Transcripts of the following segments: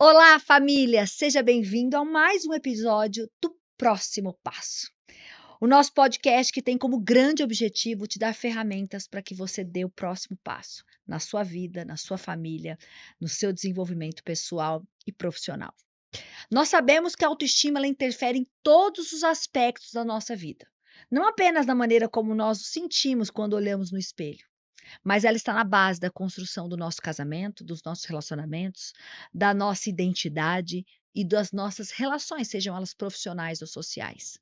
Olá, família! Seja bem-vindo a mais um episódio do Próximo Passo. O nosso podcast que tem como grande objetivo te dar ferramentas para que você dê o próximo passo na sua vida, na sua família, no seu desenvolvimento pessoal e profissional. Nós sabemos que a autoestima ela interfere em todos os aspectos da nossa vida, não apenas na maneira como nós nos sentimos quando olhamos no espelho. Mas ela está na base da construção do nosso casamento, dos nossos relacionamentos, da nossa identidade e das nossas relações, sejam elas profissionais ou sociais.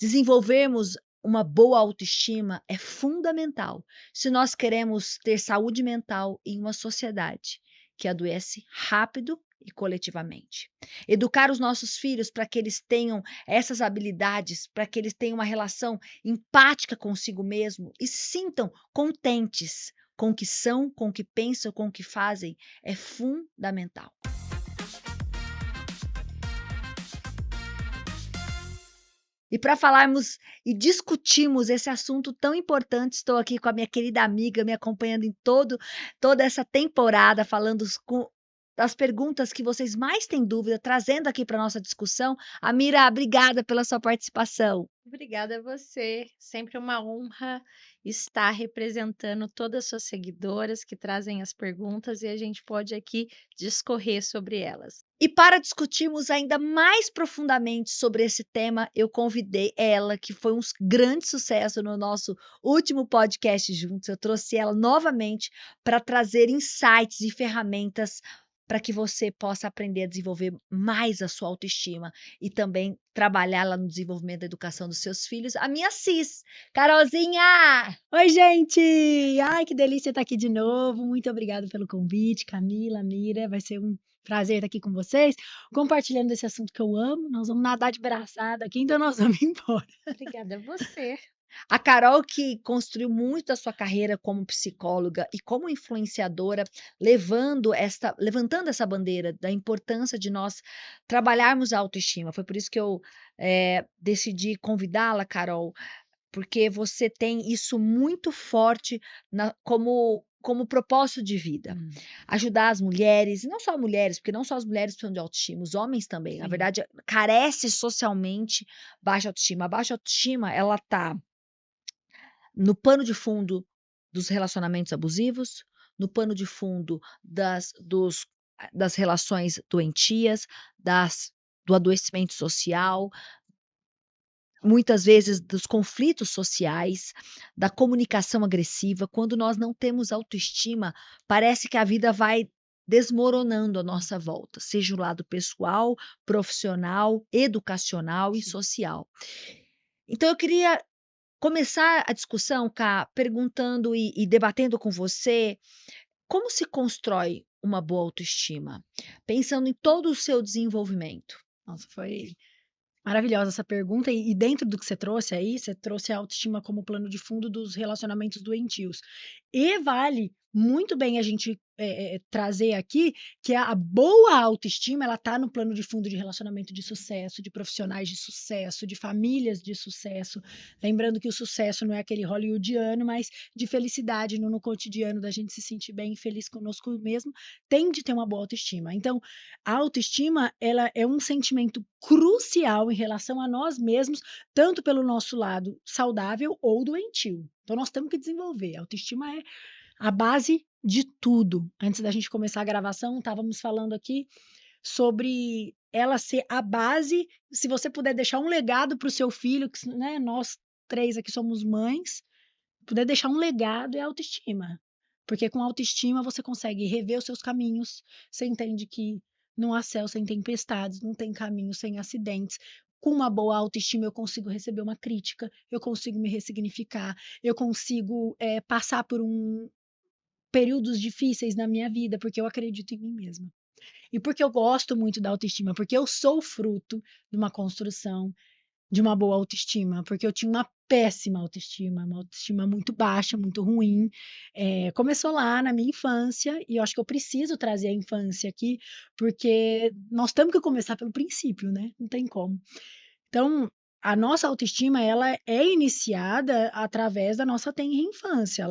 Desenvolvermos uma boa autoestima é fundamental se nós queremos ter saúde mental em uma sociedade que adoece rápido e coletivamente. Educar os nossos filhos para que eles tenham essas habilidades, para que eles tenham uma relação empática consigo mesmo e se sintam contentes com o que são, com o que pensam, com o que fazem, é fundamental. E para falarmos e discutirmos esse assunto tão importante, estou aqui com a minha querida amiga me acompanhando em toda essa temporada, falando das perguntas que vocês mais têm dúvida, trazendo aqui para nossa discussão. Amira, obrigada pela sua participação. Obrigada a você. Sempre uma honra estar representando todas as suas seguidoras que trazem as perguntas e a gente pode aqui discorrer sobre elas. E para discutirmos ainda mais profundamente sobre esse tema, eu convidei ela, que foi um grande sucesso no nosso último podcast juntos. Eu trouxe ela novamente para trazer insights e ferramentas para que você possa aprender a desenvolver mais a sua autoestima e também trabalhar lá no desenvolvimento da educação dos seus filhos. A minha Cis, Carolzinha! Oi, gente! Ai, que delícia estar aqui de novo. Muito obrigada pelo convite, Camila, Mira. Vai ser um prazer estar aqui com vocês, compartilhando esse assunto que eu amo. Nós vamos nadar de braçada aqui, então nós vamos embora. Obrigada a você. A Carol que construiu muito a sua carreira como psicóloga e como influenciadora, levantando essa bandeira da importância de nós trabalharmos a autoestima. Foi por isso que eu decidi convidá-la, Carol, porque você tem isso muito forte como propósito de vida. Ajudar as mulheres, e não só mulheres, porque não só as mulheres precisam de autoestima, os homens também. Na Sim. verdade, carece socialmente baixa autoestima. A baixa autoestima, ela tá no pano de fundo dos relacionamentos abusivos, no pano de fundo das relações doentias, do adoecimento social, muitas vezes dos conflitos sociais, da comunicação agressiva. Quando nós não temos autoestima, parece que a vida vai desmoronando à nossa volta, seja o lado pessoal, profissional, educacional e social. Então eu queria começar a discussão, Cá, perguntando e debatendo com você, como se constrói uma boa autoestima? Pensando em todo o seu desenvolvimento. Nossa, foi maravilhosa essa pergunta. E dentro do que você trouxe aí, você trouxe a autoestima como plano de fundo dos relacionamentos doentios. E vale muito bem a gente trazer aqui que a boa autoestima ela está no plano de fundo de relacionamento de sucesso, de profissionais de sucesso, de famílias de sucesso. Lembrando que o sucesso não é aquele hollywoodiano, mas de felicidade no cotidiano, da gente se sentir bem e feliz conosco mesmo, tem de ter uma boa autoestima. Então, a autoestima ela é um sentimento crucial em relação a nós mesmos, tanto pelo nosso lado saudável ou doentio. Então, nós temos que desenvolver. A autoestima é a base de tudo. Antes da gente começar a gravação, estávamos falando aqui sobre ela ser a base. Se você puder deixar um legado para o seu filho, que, né, nós três aqui somos mães, puder deixar um legado é a autoestima. Porque com autoestima você consegue rever os seus caminhos, você entende que não há céu sem tempestades, não tem caminho sem acidentes. Com uma boa autoestima eu consigo receber uma crítica, eu consigo me ressignificar, eu consigo passar por períodos difíceis na minha vida, porque eu acredito em mim mesma. E porque eu gosto muito da autoestima, porque eu sou fruto de uma construção de uma boa autoestima, porque eu tinha uma péssima autoestima, uma autoestima muito baixa, muito ruim. Começou lá na minha infância, e eu acho que eu preciso trazer a infância aqui, porque nós temos que começar pelo princípio, né? Não tem como. Então, a nossa autoestima, ela é iniciada através da nossa tenra infância,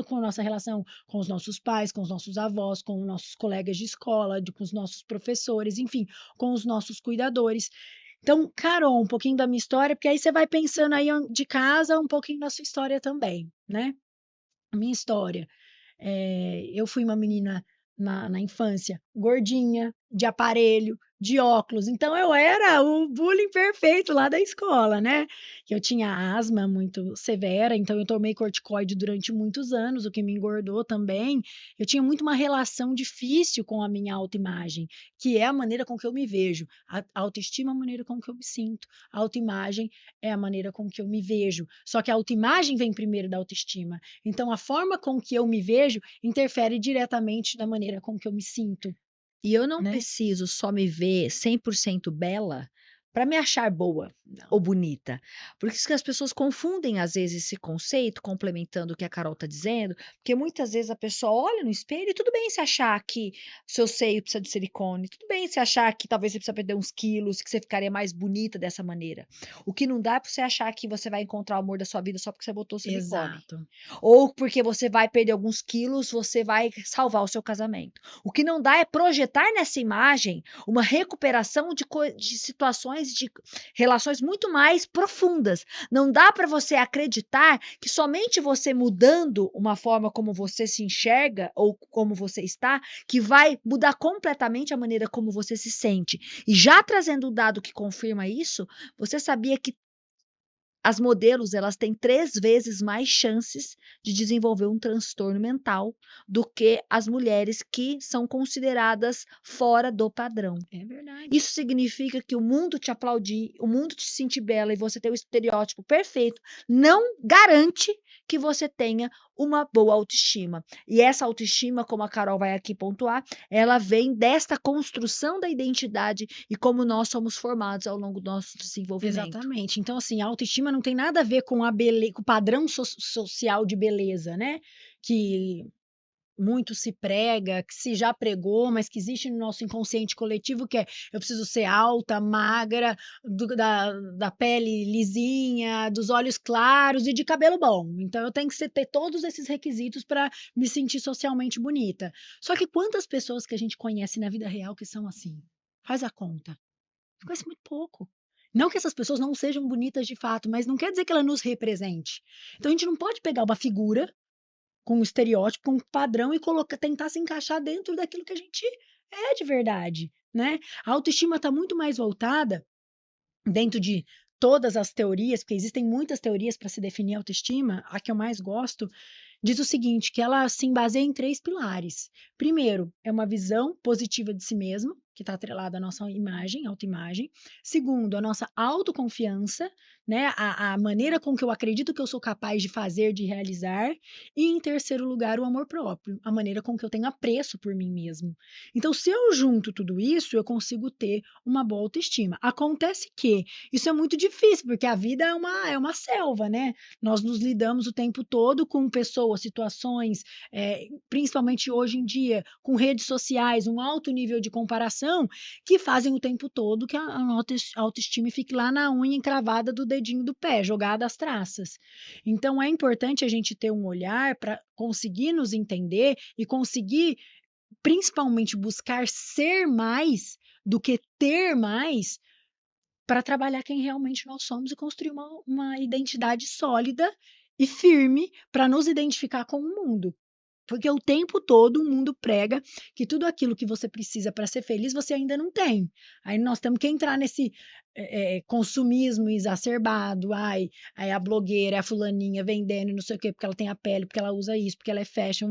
com a nossa relação com os nossos pais, com os nossos avós, com os nossos colegas de escola, com os nossos professores, enfim, com os nossos cuidadores. Então, Carol, um pouquinho da minha história, porque aí você vai pensando aí de casa um pouquinho da sua história também, né? A minha história. Eu fui uma menina na infância gordinha, de aparelho, de óculos. Então eu era o bullying perfeito lá da escola, né? Eu tinha asma muito severa, então eu tomei corticoide durante muitos anos, o que me engordou também. Eu tinha muito uma relação difícil com a minha autoimagem, que é a maneira com que eu me vejo. A autoestima é a maneira com que eu me sinto. A autoimagem é a maneira com que eu me vejo. Só que a autoimagem vem primeiro da autoestima. Então, a forma com que eu me vejo interfere diretamente na maneira com que eu me sinto, E eu não né? preciso só me ver 100% bela para me achar boa ou bonita. Por isso que as pessoas confundem, às vezes, esse conceito, complementando o que a Carol está dizendo, porque muitas vezes a pessoa olha no espelho e tudo bem se achar que seu seio precisa de silicone, tudo bem se achar que talvez você precisa perder uns quilos, que você ficaria mais bonita dessa maneira. O que não dá é para você achar que você vai encontrar o amor da sua vida só porque você botou silicone. Exato. Ou porque você vai perder alguns quilos, você vai salvar o seu casamento. O que não dá é projetar nessa imagem uma recuperação de situações, de relações muito mais profundas. Não dá para você acreditar que somente você mudando uma forma como você se enxerga ou como você está, que vai mudar completamente a maneira como você se sente. E já trazendo um dado que confirma isso, você sabia que as modelos, elas têm 3 vezes mais chances de desenvolver um transtorno mental do que as mulheres que são consideradas fora do padrão. É verdade. Isso significa que o mundo te aplaudir, o mundo te sentir bela e você ter o estereótipo perfeito, não garante que você tenha uma boa autoestima. E essa autoestima, como a Carol vai aqui pontuar, ela vem desta construção da identidade e como nós somos formados ao longo do nosso desenvolvimento. Exatamente. Então, assim, a autoestima não tem nada a ver com com o padrão social de beleza, né? Que muito se prega, que se já pregou, mas que existe no nosso inconsciente coletivo, que é eu preciso ser alta, magra, da pele lisinha, dos olhos claros e de cabelo bom. Então eu tenho que ter todos esses requisitos para me sentir socialmente bonita. Só que quantas pessoas que a gente conhece na vida real que são assim? Faz a conta. Conhece muito pouco. Não que essas pessoas não sejam bonitas de fato, mas não quer dizer que ela nos represente. Então a gente não pode pegar uma figura com um estereótipo, com um padrão e tentar se encaixar dentro daquilo que a gente é de verdade, né? A autoestima está muito mais voltada dentro de todas as teorias, porque existem muitas teorias para se definir a autoestima. A que eu mais gosto diz o seguinte, que ela se baseia em 3 pilares. Primeiro, é uma visão positiva de si mesmo, que está atrelada à nossa imagem, autoimagem. Segundo, a nossa autoconfiança, né? A maneira com que eu acredito que eu sou capaz de fazer, de realizar. E, em terceiro lugar, o amor próprio, a maneira com que eu tenho apreço por mim mesmo. Então, se eu junto tudo isso, eu consigo ter uma boa autoestima. Acontece que isso é muito difícil, porque a vida é uma selva, né? Nós nos lidamos o tempo todo com pessoas, situações, principalmente hoje em dia, com redes sociais, um alto nível de comparação, que fazem o tempo todo que a autoestima fique lá na unha encravada do dedinho do pé, jogada às traças. Então, é importante a gente ter um olhar para conseguir nos entender e conseguir, principalmente, buscar ser mais do que ter mais para trabalhar quem realmente nós somos e construir uma identidade sólida e firme para nos identificar com o mundo. Porque o tempo todo o mundo prega que tudo aquilo que você precisa para ser feliz você ainda não tem. Aí nós temos que entrar nesse consumismo exacerbado. Ai, aí a blogueira, a fulaninha vendendo não sei o quê, porque ela tem a pele, porque ela usa isso, porque ela é fashion.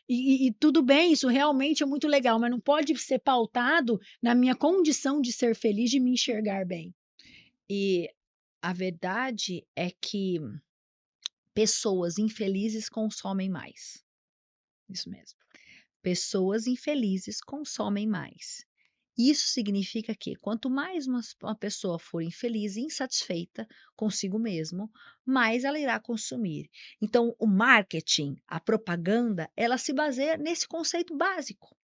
E tudo bem, isso realmente é muito legal, mas não pode ser pautado na minha condição de ser feliz, de me enxergar bem. E a verdade é que pessoas infelizes consomem mais. Isso mesmo. Pessoas infelizes consomem mais. Isso significa que quanto mais uma pessoa for infeliz e insatisfeita consigo mesmo, mais ela irá consumir. Então, o marketing, a propaganda, ela se baseia nesse conceito básico.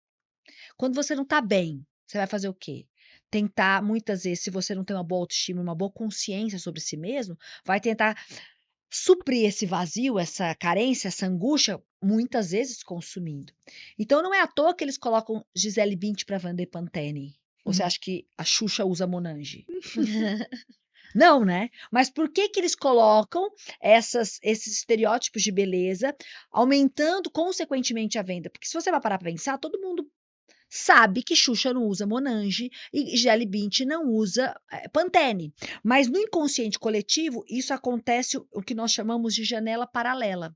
Quando você não está bem, você vai fazer o quê? tentar, muitas vezes, se você não tem uma boa autoestima, uma boa consciência sobre si mesmo, vai tentar suprir esse vazio, essa carência, essa angústia, muitas vezes consumindo. Então não é à toa que eles colocam Gisele Bündchen para vender Pantene. Ou você acha que a Xuxa usa Monange? Não, né? Mas por que que eles colocam esses estereótipos de beleza, aumentando consequentemente a venda? Porque se você vai parar para pensar, todo mundo sabe que Xuxa não usa Monange e Gisele Bündchen não usa Pantene. Mas no inconsciente coletivo, isso acontece o que nós chamamos de janela paralela.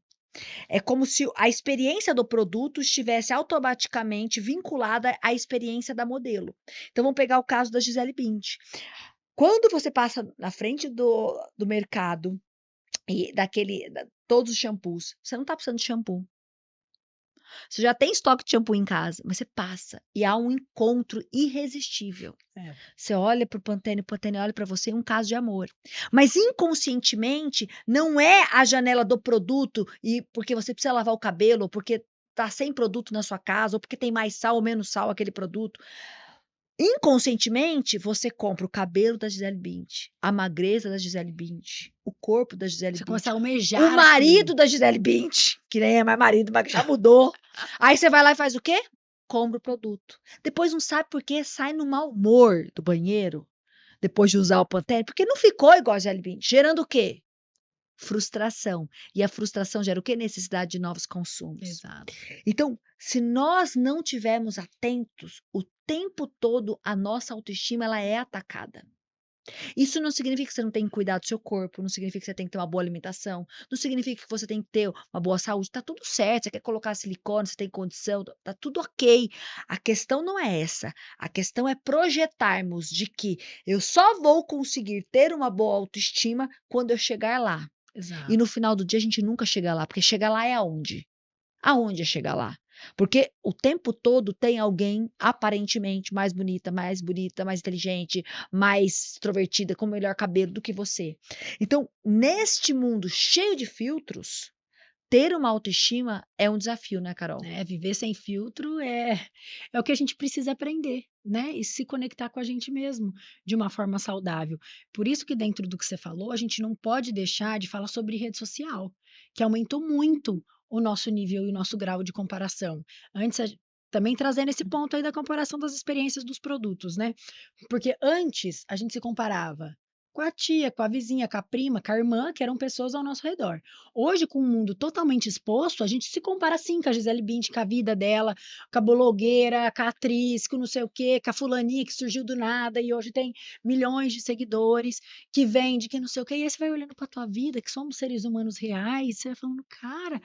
É como se a experiência do produto estivesse automaticamente vinculada à experiência da modelo. Então vamos pegar o caso da Gisele Bündchen. Quando você passa na frente do mercado e todos os shampoos, você não está precisando de shampoo. Você já tem estoque de shampoo em casa, mas você passa e há um encontro irresistível. Você olha para o Pantene olha para você, um caso de amor. Mas inconscientemente, não é a janela do produto e porque você precisa lavar o cabelo, ou porque está sem produto na sua casa, ou porque tem mais sal ou menos sal aquele produto. Inconscientemente, você compra o cabelo da Gisele Bündchen, a magreza da Gisele Bündchen, o corpo da Gisele Você Bündchen, começa a almejar o marido aquilo. da Gisele Bündchen, que nem é mais marido, mas já mudou. Aí você vai lá e faz o quê? Compra o produto. Depois não sabe por quê, sai no mau humor do banheiro, depois de usar o Pantene, porque não ficou igual a Gisele Bündchen, gerando o quê? Frustração. E a frustração gera o quê? Necessidade de novos consumos. Exato. Então, se nós não tivermos atentos o tempo todo, a nossa autoestima ela é atacada. Isso não significa que você não tem que cuidar do seu corpo, não significa que você tem que ter uma boa alimentação, não significa que você tem que ter uma boa saúde, tá tudo certo, você quer colocar silicone, você tem condição, tá tudo ok. A questão não é essa, a questão é projetarmos de que eu só vou conseguir ter uma boa autoestima quando eu chegar lá. Exato. E no final do dia a gente nunca chega lá, porque chegar lá é aonde? Aonde é chegar lá? Porque o tempo todo tem alguém aparentemente mais bonita, mais inteligente, mais extrovertida, com melhor cabelo do que você. Então, neste mundo cheio de filtros, ter uma autoestima é um desafio, né, Carol? Viver sem filtro é o que a gente precisa aprender, né? E se conectar com a gente mesmo de uma forma saudável. Por isso que dentro do que você falou, a gente não pode deixar de falar sobre rede social, que aumentou muito o nosso nível e o nosso grau de comparação. Antes, também trazendo esse ponto aí da comparação das experiências dos produtos, né? Porque antes a gente se comparava com a tia, com a vizinha, com a prima, com a irmã, que eram pessoas ao nosso redor. Hoje, com o mundo totalmente exposto, a gente se compara sim com a Gisele Bündchen, com a vida dela, com a blogueira, com a atriz, com não sei o quê, com a fulaninha que surgiu do nada e hoje tem milhões de seguidores, que vende, que não sei o quê. E aí você vai olhando para a tua vida, que somos seres humanos reais, você vai falando, cara,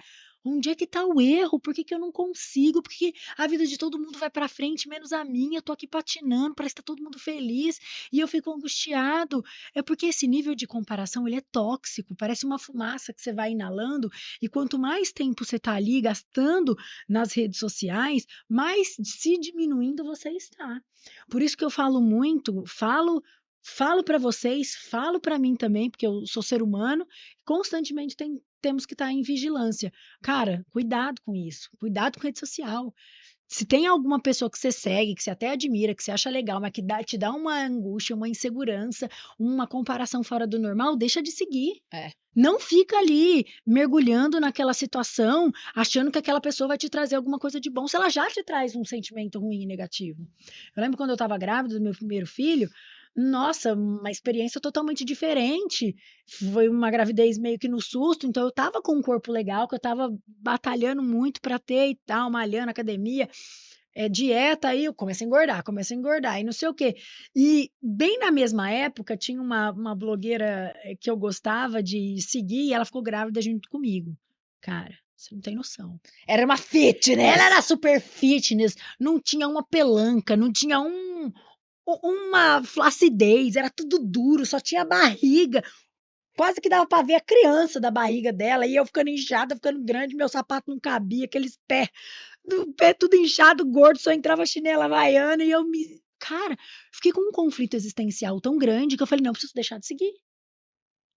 onde é que tá o erro? Por que que eu não consigo? Por que a vida de todo mundo vai para frente, menos a minha? Eu tô aqui patinando, parece que tá todo mundo feliz e eu fico angustiado. É porque esse nível de comparação, ele é tóxico, parece uma fumaça que você vai inalando e quanto mais tempo você tá ali gastando nas redes sociais, mais se diminuindo você está. Por isso que eu falo muito, falo para vocês, falo para mim também, porque eu sou ser humano, constantemente temos que estar em vigilância. Cara, cuidado com isso, cuidado com rede social. Se tem alguma pessoa que você segue, que você até admira, que você acha legal, mas que te dá uma angústia, uma insegurança, uma comparação fora do normal, deixa de seguir. Não fica ali mergulhando naquela situação, achando que aquela pessoa vai te trazer alguma coisa de bom, se ela já te traz um sentimento ruim e negativo. Eu lembro quando eu estava grávida do meu primeiro filho, nossa, uma experiência totalmente diferente. Foi uma gravidez meio que no susto, então eu estava com um corpo legal, que eu estava batalhando muito para ter e tal, malhando, academia, dieta, aí eu comecei a engordar, e não sei o quê. E bem na mesma época, tinha uma blogueira que eu gostava de seguir, e ela ficou grávida junto comigo. Cara, você não tem noção. Era uma fitness. Ela era super fitness, não tinha uma pelanca, não tinha uma flacidez, era tudo duro, só tinha barriga. Quase que dava para ver a criança da barriga dela, e eu ficando inchada, ficando grande, meu sapato não cabia, aqueles pés, do pé tudo inchado, gordo, só entrava chinela havaiana, e cara, fiquei com um conflito existencial tão grande que eu falei, não, eu preciso deixar de seguir.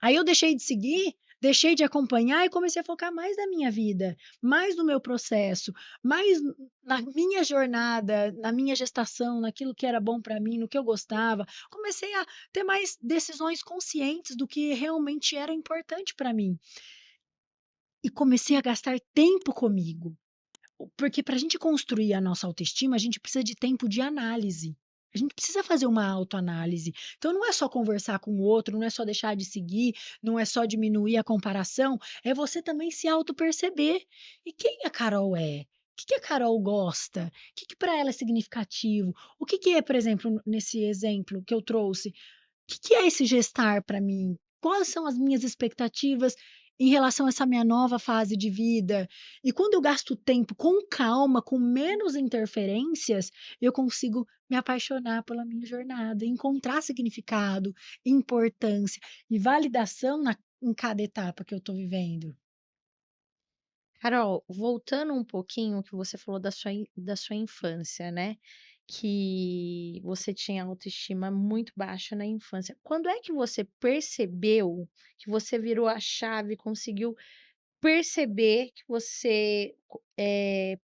Aí eu deixei de seguir, deixei de acompanhar e comecei a focar mais na minha vida, mais no meu processo, mais na minha jornada, na minha gestação, naquilo que era bom para mim, no que eu gostava. Comecei a ter mais decisões conscientes do que realmente era importante para mim. E comecei a gastar tempo comigo. Porque para a gente construir a nossa autoestima, a gente precisa de tempo de análise. A gente precisa fazer uma autoanálise. Então, não é só conversar com o outro, não é só deixar de seguir, não é só diminuir a comparação, é você também se auto-perceber. E quem a Carol é? O que a Carol gosta? O que para ela é significativo? O que é, por exemplo, nesse exemplo que eu trouxe? Que é esse gestar para mim? Quais são as minhas expectativas em relação a essa minha nova fase de vida? E quando eu gasto tempo com calma, com menos interferências, eu consigo me apaixonar pela minha jornada, encontrar significado, importância e validação em cada etapa que eu estou vivendo. Carol, voltando um pouquinho que você falou da sua infância, né? Que você tinha autoestima muito baixa na infância. Quando é que você percebeu que você virou a chave, conseguiu perceber que você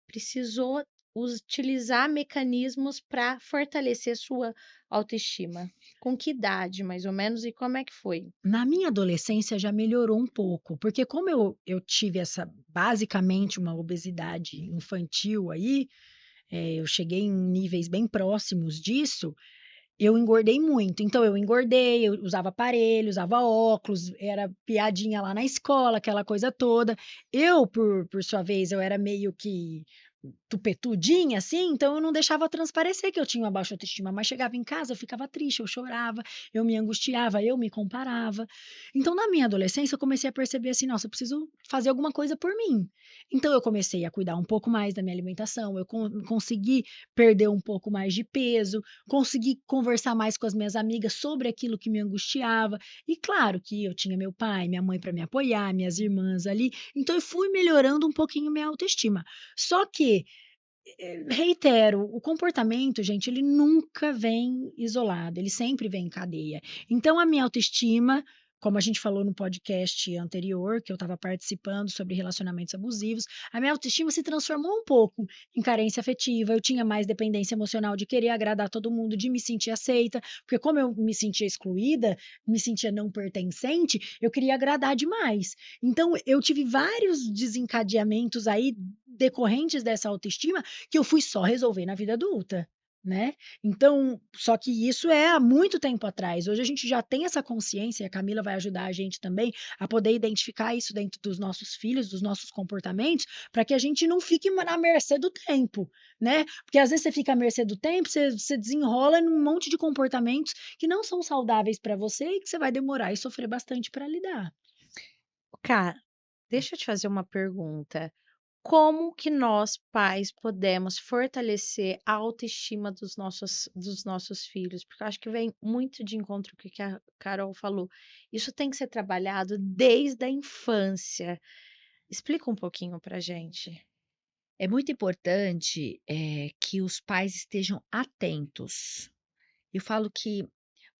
precisou utilizar mecanismos para fortalecer sua autoestima? Com que idade, mais ou menos, e como é que foi? Na minha adolescência já melhorou um pouco, porque como eu tive basicamente uma obesidade infantil aí, eu cheguei em níveis bem próximos disso, eu engordei muito. Então eu engordei, eu usava aparelho, usava óculos, era piadinha lá na escola, aquela coisa toda. Eu, por sua vez, eu era meio que tupetudinha, assim, então eu não deixava transparecer que eu tinha uma baixa autoestima, mas chegava em casa, eu ficava triste, eu chorava, eu me angustiava, eu me comparava. Então, na minha adolescência, eu comecei a perceber assim, nossa, eu preciso fazer alguma coisa por mim. Então, eu comecei a cuidar um pouco mais da minha alimentação, eu consegui perder um pouco mais de peso, consegui conversar mais com as minhas amigas sobre aquilo que me angustiava. E claro que eu tinha meu pai, minha mãe para me apoiar, minhas irmãs ali. Então, eu fui melhorando um pouquinho minha autoestima. Só que reitero, o comportamento, gente, ele nunca vem isolado, ele sempre vem em cadeia. Então, a minha autoestima, como a gente falou no podcast anterior, que eu estava participando sobre relacionamentos abusivos, a minha autoestima se transformou um pouco em carência afetiva. Eu tinha mais dependência emocional de querer agradar todo mundo, de me sentir aceita, porque como eu me sentia excluída, me sentia não pertencente, eu queria agradar demais. Então, eu tive vários desencadeamentos aí decorrentes dessa autoestima que eu fui só resolver na vida adulta, né? Então, só que isso é há muito tempo atrás. Hoje a gente já tem essa consciência, e a Camila vai ajudar a gente também a poder identificar isso dentro dos nossos filhos, dos nossos comportamentos, para que a gente não fique na mercê do tempo, né? Porque às vezes você fica à mercê do tempo, você desenrola num monte de comportamentos que não são saudáveis para você e que você vai demorar e sofrer bastante para lidar. Cara, deixa eu te fazer uma pergunta. Como que nós, pais, podemos fortalecer a autoestima dos nossos filhos? Porque eu acho que vem muito de encontro com o que a Carol falou. Isso tem que ser trabalhado desde a infância. Explica um pouquinho pra gente. É muito importante, que os pais estejam atentos. Eu falo que,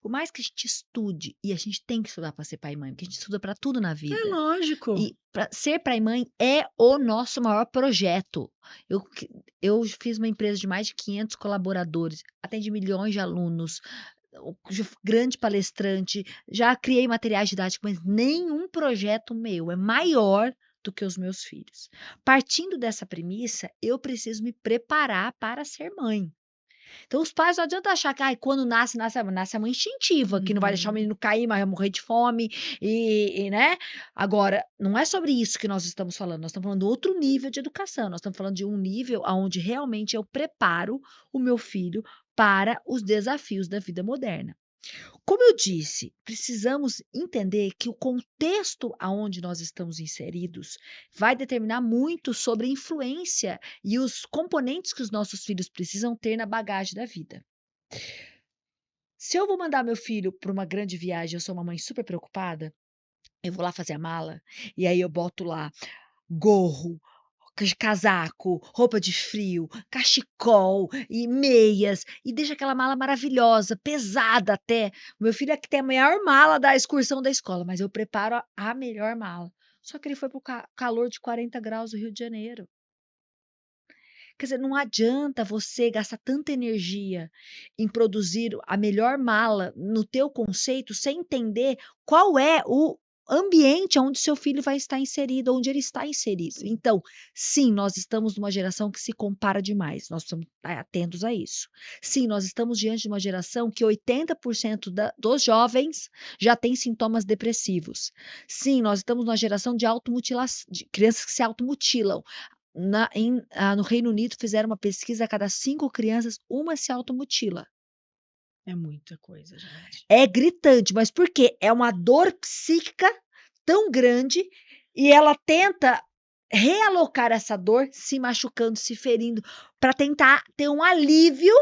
por mais que a gente estude, e a gente tem que estudar para ser pai e mãe, porque a gente estuda para tudo na É vida. lógico. E ser pai e mãe é o nosso maior projeto. Eu que eu fiz uma empresa de mais de 500 colaboradores, atendi milhões de alunos, já fui grande palestrante, já criei materiais didáticos, mas nenhum projeto meu é maior do que os meus filhos. Partindo dessa premissa, eu preciso me preparar para ser mãe. Então os pais não adianta achar que ai, quando nasce a mãe instintiva, que não vai deixar o Uhum. menino cair, mas vai morrer de fome, né. Agora, não é sobre isso que nós estamos falando, nós estamos falando de outro nível de educação, nós estamos falando de um nível aonde realmente eu preparo o meu filho para os desafios da vida moderna. Como eu disse, precisamos entender que o contexto aonde nós estamos inseridos vai determinar muito sobre a influência e os componentes que os nossos filhos precisam ter na bagagem da vida. Se eu vou mandar meu filho para uma grande viagem, eu sou uma mãe super preocupada, eu vou lá fazer a mala, e aí eu boto lá gorro, casaco, roupa de frio, cachecol e meias, e deixa aquela mala maravilhosa, pesada até. O meu filho é que tem a maior mala da excursão da escola, mas eu preparo a melhor mala. Só que ele foi pro calor de 40 graus do Rio de Janeiro. Quer dizer, não adianta você gastar tanta energia em produzir a melhor mala no teu conceito sem entender qual é o ambiente onde seu filho vai estar inserido, onde ele está inserido. Então, sim, nós estamos numa geração que se compara demais. Nós estamos atentos a isso. Sim, nós estamos diante de uma geração que 80% dos jovens já têm sintomas depressivos. Sim, nós estamos numa geração de automutilação, de crianças que se automutilam. No Reino Unido fizeram uma pesquisa, a cada 5 crianças, uma se automutila. É muita coisa, gente. É gritante, mas por quê? É uma dor psíquica tão grande e ela tenta realocar essa dor, se machucando, se ferindo, para tentar ter um alívio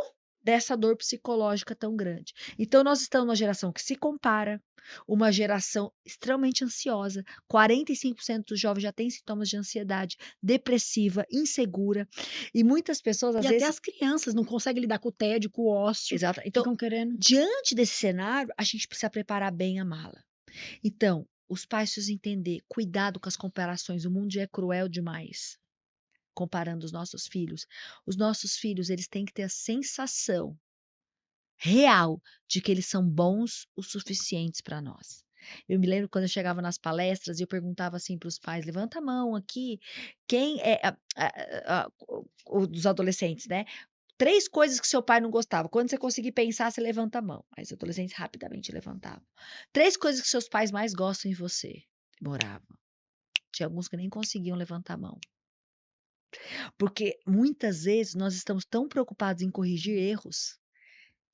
dessa dor psicológica tão grande. Então, nós estamos numa geração que se compara, uma geração extremamente ansiosa. 45% dos jovens já têm sintomas de ansiedade, depressiva, insegura. E muitas pessoas, às E vezes. até as crianças não conseguem lidar com o tédio, com o ócio. Exato. Então, Ficam querendo. diante desse cenário, a gente precisa preparar bem a mala. Então, os pais precisam entender, cuidado com as comparações. O mundo já é cruel demais, comparando os nossos filhos. Os nossos filhos, eles têm que ter a sensação real de que eles são bons o suficientes para nós. Eu me lembro quando eu chegava nas palestras e eu perguntava assim para os pais, levanta a mão aqui, quem é dos adolescentes, né? 3 coisas que seu pai não gostava. Quando você conseguir pensar, você levanta a mão. Aí os adolescentes rapidamente levantavam. 3 coisas que seus pais mais gostam em você. Demoravam. Tinha alguns que nem conseguiam levantar a mão. Porque muitas vezes nós estamos tão preocupados em corrigir erros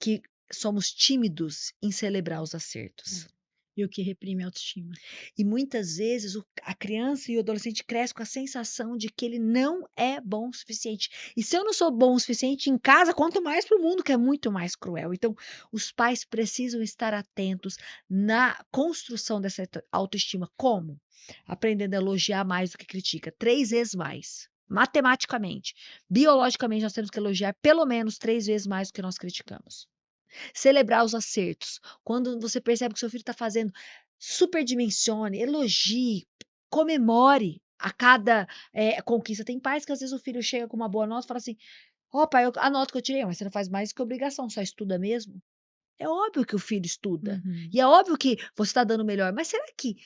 que somos tímidos em celebrar os acertos. E o que reprime a autoestima. E muitas vezes a criança e o adolescente cresce com a sensação de que ele não é bom o suficiente. E se eu não sou bom o suficiente em casa, quanto mais para o mundo, que é muito mais cruel. Então, os pais precisam estar atentos na construção dessa autoestima. Como? Aprendendo a elogiar mais do que critica. 3 vezes mais. Matematicamente. Biologicamente, nós temos que elogiar pelo menos 3 vezes mais do que nós criticamos. Celebrar os acertos. Quando você percebe que seu filho está fazendo, superdimensione, elogie, comemore a cada conquista. Tem pais que às vezes o filho chega com uma boa nota e fala assim: ó, pai, a nota que eu tirei, mas você não faz mais que obrigação, só estuda mesmo. É óbvio que o filho estuda. E é óbvio que você está dando o melhor. Mas será que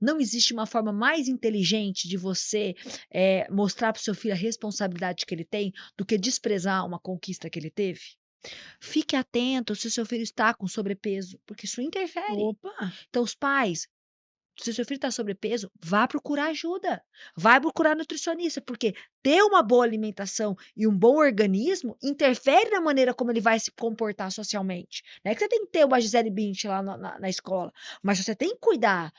não existe uma forma mais inteligente de você mostrar para o seu filho a responsabilidade que ele tem do que desprezar uma conquista que ele teve? Fique atento se o seu filho está com sobrepeso, porque isso interfere. Opa! Então, os pais, se o seu filho está sobrepeso, vá procurar ajuda. Vai procurar nutricionista, porque ter uma boa alimentação e um bom organismo interfere na maneira como ele vai se comportar socialmente. Não é que você tem que ter uma Gisele Bündchen lá na escola, mas você tem que cuidar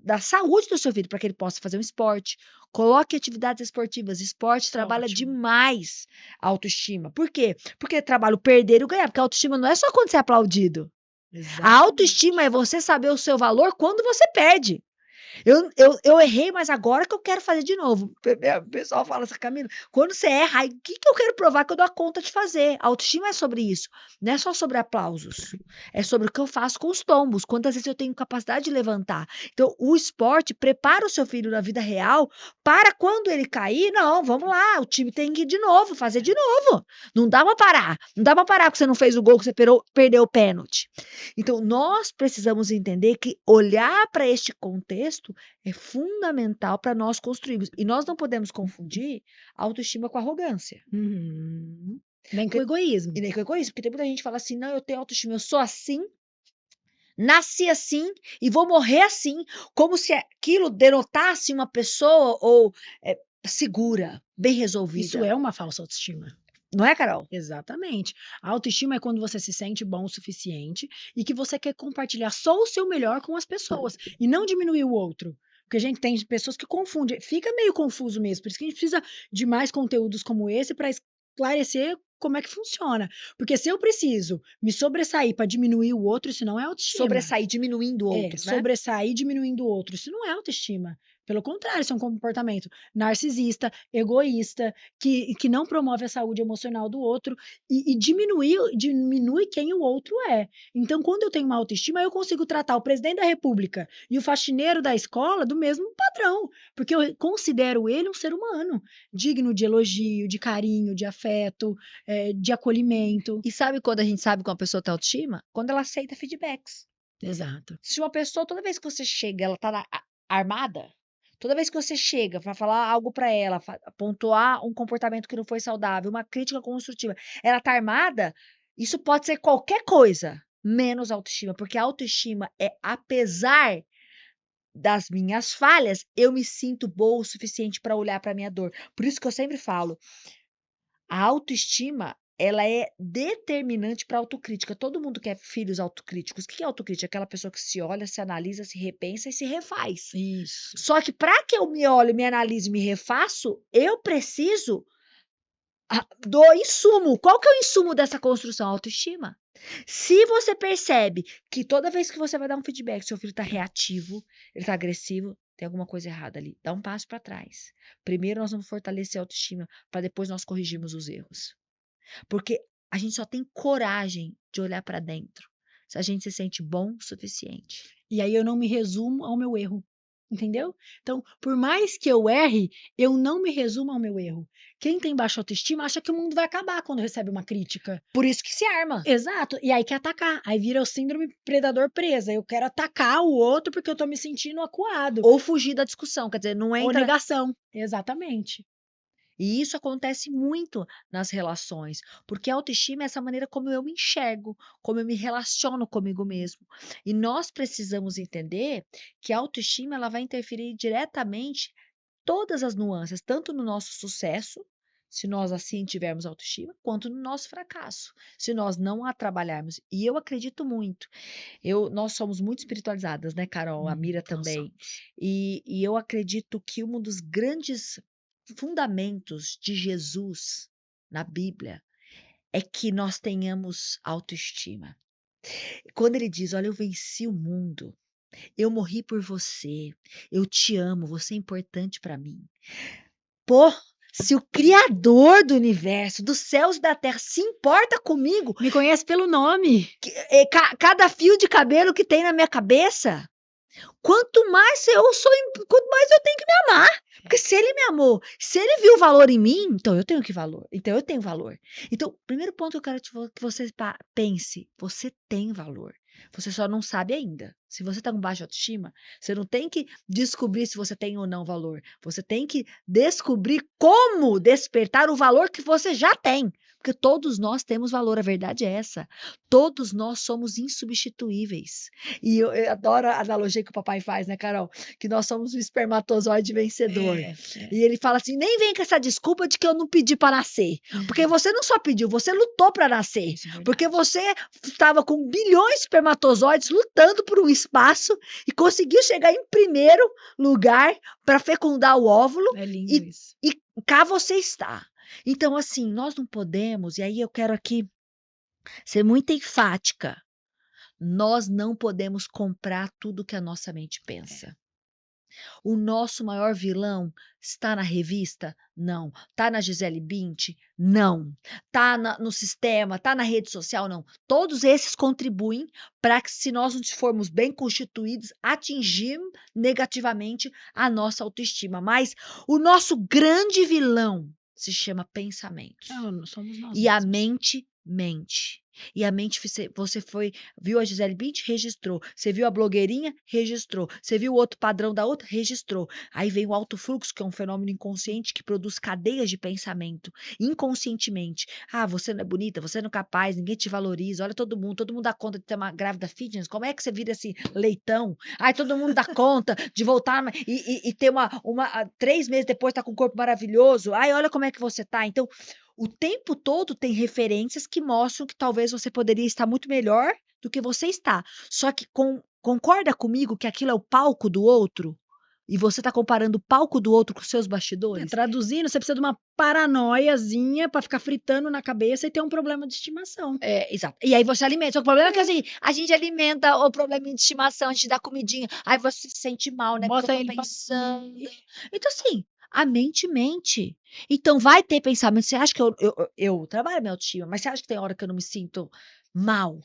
da saúde do seu filho para que ele possa fazer um esporte. Coloque atividades esportivas. Esporte trabalha demais a autoestima. Por quê? Porque trabalha o perder e o ganhar. Porque a autoestima não é só quando você é aplaudido. Exatamente. A autoestima é você saber o seu valor quando você perde. Eu errei, mas agora que eu quero fazer de novo. O pessoal fala assim, Camila, quando você erra, o que eu quero provar que eu dou a conta de fazer? A autoestima é sobre isso. Não é só sobre aplausos. É sobre o que eu faço com os tombos. Quantas vezes eu tenho capacidade de levantar. Então, o esporte prepara o seu filho na vida real para quando ele cair, não, vamos lá, o time tem que ir de novo, fazer de novo. Não dá pra parar. Não dá pra parar porque você não fez o gol, que você perdeu o pênalti. Então, nós precisamos entender que olhar para este contexto é fundamental para nós construirmos. E nós não podemos confundir a autoestima com a arrogância. Nem com o egoísmo. E nem com o egoísmo, porque tem muita gente que fala assim, não, eu tenho autoestima, eu sou assim, nasci assim e vou morrer assim, como se aquilo denotasse uma pessoa ou segura, bem resolvida. Isso é uma falsa autoestima. Não é, Carol? Exatamente. A autoestima é quando você se sente bom o suficiente e que você quer compartilhar só o seu melhor com as pessoas e não diminuir o outro. Porque a gente tem pessoas que confundem, fica meio confuso mesmo, por isso que a gente precisa de mais conteúdos como esse para esclarecer como é que funciona. Porque se eu preciso me sobressair para diminuir o outro, isso não é autoestima. Sobressair diminuindo o outro, né? Sobressair diminuindo o outro, isso não é autoestima. Pelo contrário, isso é um comportamento narcisista, egoísta, que não promove a saúde emocional do outro e diminui quem o outro é. Então, quando eu tenho uma autoestima, eu consigo tratar o presidente da República e o faxineiro da escola do mesmo padrão, porque eu considero ele um ser humano, digno de elogio, de carinho, de afeto, de acolhimento. E sabe quando a gente sabe que uma pessoa tem autoestima? Quando ela aceita feedbacks. Exato. Se uma pessoa, toda vez que você chega, ela tá armada, toda vez que você chega para falar algo para ela, pontuar um comportamento que não foi saudável, uma crítica construtiva, ela tá armada, isso pode ser qualquer coisa, menos autoestima, porque a autoestima é, apesar das minhas falhas, eu me sinto boa o suficiente para olhar para minha dor. Por isso que eu sempre falo, a autoestima, ela é determinante para a autocrítica. Todo mundo quer filhos autocríticos. O que é autocrítica? Aquela pessoa que se olha, se analisa, se repensa e se refaz. Isso. Só que para que eu me olhe, me analiso e me refaço, eu preciso do insumo. Qual que é o insumo dessa construção? Autoestima. Se você percebe que toda vez que você vai dar um feedback, seu filho está reativo, ele está agressivo, tem alguma coisa errada ali. Dá um passo para trás. Primeiro nós vamos fortalecer a autoestima, para depois nós corrigirmos os erros. Porque a gente só tem coragem de olhar para dentro se a gente se sente bom o suficiente. E aí eu não me resumo ao meu erro. Entendeu? Então, por mais que eu erre, eu não me resumo ao meu erro. Quem tem baixa autoestima acha que o mundo vai acabar quando recebe uma crítica. Por isso que se arma. Exato. E aí quer atacar. Aí vira o síndrome predador presa. Eu quero atacar o outro porque eu tô me sentindo acuado. Ou fugir da discussão, quer dizer, não Ou entra. negação. Exatamente. E isso acontece muito nas relações, porque a autoestima é essa maneira como eu me enxergo, como eu me relaciono comigo mesmo. E nós precisamos entender que a autoestima ela vai interferir diretamente todas as nuances, tanto no nosso sucesso, se nós assim tivermos autoestima, quanto no nosso fracasso, se nós não a trabalharmos. E eu acredito muito. Nós somos muito espiritualizadas, né, Carol? A Mira também. E eu acredito que um dos grandes fundamentos de Jesus na Bíblia é que nós tenhamos autoestima. Quando ele diz, olha, eu venci o mundo, eu morri por você, eu te amo, você é importante para mim. Pô, se o Criador do universo, dos céus e da terra, se importa comigo, Me conhece pelo nome. cada fio de cabelo que tem na minha cabeça, quanto mais eu tenho que me amar. Porque se ele me amou, se ele viu valor em mim, então eu tenho valor. Então, o primeiro ponto que eu quero que você pense, você tem valor. Você só não sabe ainda. Se você está com baixa autoestima, você não tem que descobrir se você tem ou não valor. Você tem que descobrir como despertar o valor que você já tem. Porque todos nós temos valor, a verdade é essa. Todos nós somos insubstituíveis. E eu adoro a analogia que o papai faz, né, Carol? Que nós somos um espermatozoide vencedor. E ele fala assim: nem vem com essa desculpa de que eu não pedi para nascer. Porque você não só pediu, você lutou para nascer. Porque você estava com bilhões de espermatozoides lutando por um espaço e conseguiu chegar em primeiro lugar para fecundar o óvulo. É lindo isso. E cá você está. Então, assim, nós não podemos, e aí eu quero aqui ser muito enfática, nós não podemos comprar tudo que a nossa mente pensa. O nosso maior vilão está na revista? Não. Está na Gisele Bündchen? Não. Está no sistema? Está na rede social? Não. Todos esses contribuem para que, se nós não formos bem constituídos, atingirmos negativamente a nossa autoestima. Mas o nosso grande vilão se chama pensamento. Somos nós E a mesmos. mente mente. E a mente, você viu a Gisele Bündchen? Registrou. Você viu a blogueirinha? Registrou. Você viu o outro padrão da outra? Registrou. Aí vem o alto fluxo, que é um fenômeno inconsciente que produz cadeias de pensamento, inconscientemente. Ah, você não é bonita, você não é capaz, ninguém te valoriza, olha todo mundo dá conta de ter uma grávida fitness, como é que você vira esse leitão? Ai, todo mundo dá conta de voltar e ter 3 meses depois tá com um corpo maravilhoso. Ai, olha como é que você tá. Então, o tempo todo tem referências que mostram que talvez você poderia estar muito melhor do que você está. Só que concorda comigo que aquilo é o palco do outro? e você tá comparando o palco do outro com os seus É, bastidores? traduzindo, você precisa de uma paranoiazinha pra ficar fritando na cabeça e ter um problema de estimação. É, exato. E aí você alimenta. Só que o problema é que assim, a gente alimenta o probleminha de estimação, a gente dá comidinha, aí você se sente mal, né? Porque Bota eu tô ele pra pensando. dormir. Então, assim, a mente mente. Então, vai ter pensamento. Você acha que eu trabalho minha autoestima, mas você acha que tem hora que eu não me sinto mal?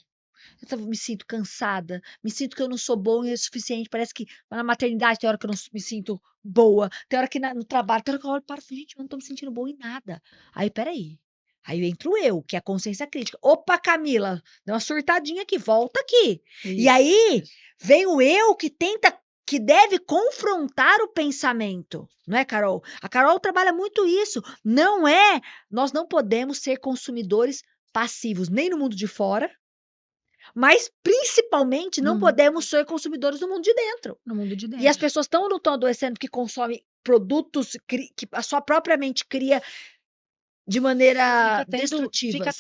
Me sinto cansada, me sinto que eu não sou boa o suficiente. Parece que na maternidade tem hora que eu não me sinto boa, tem hora que no trabalho, tem hora que eu olho para gente, eu não tô me sentindo boa em nada. Aí, peraí. Aí entro eu, que é a consciência crítica. Opa, Camila, deu uma surtadinha aqui, volta aqui. E Isso. aí vem o eu que tenta, que deve confrontar o pensamento, não é, Carol? A Carol trabalha muito isso. Não é, nós não podemos ser consumidores passivos, nem no mundo de fora, mas principalmente não Hum. podemos ser consumidores do mundo de dentro. No mundo de E as dentro. pessoas não estão adoecendo porque consomem produtos que a sua própria mente cria de maneira Fica destrutivas.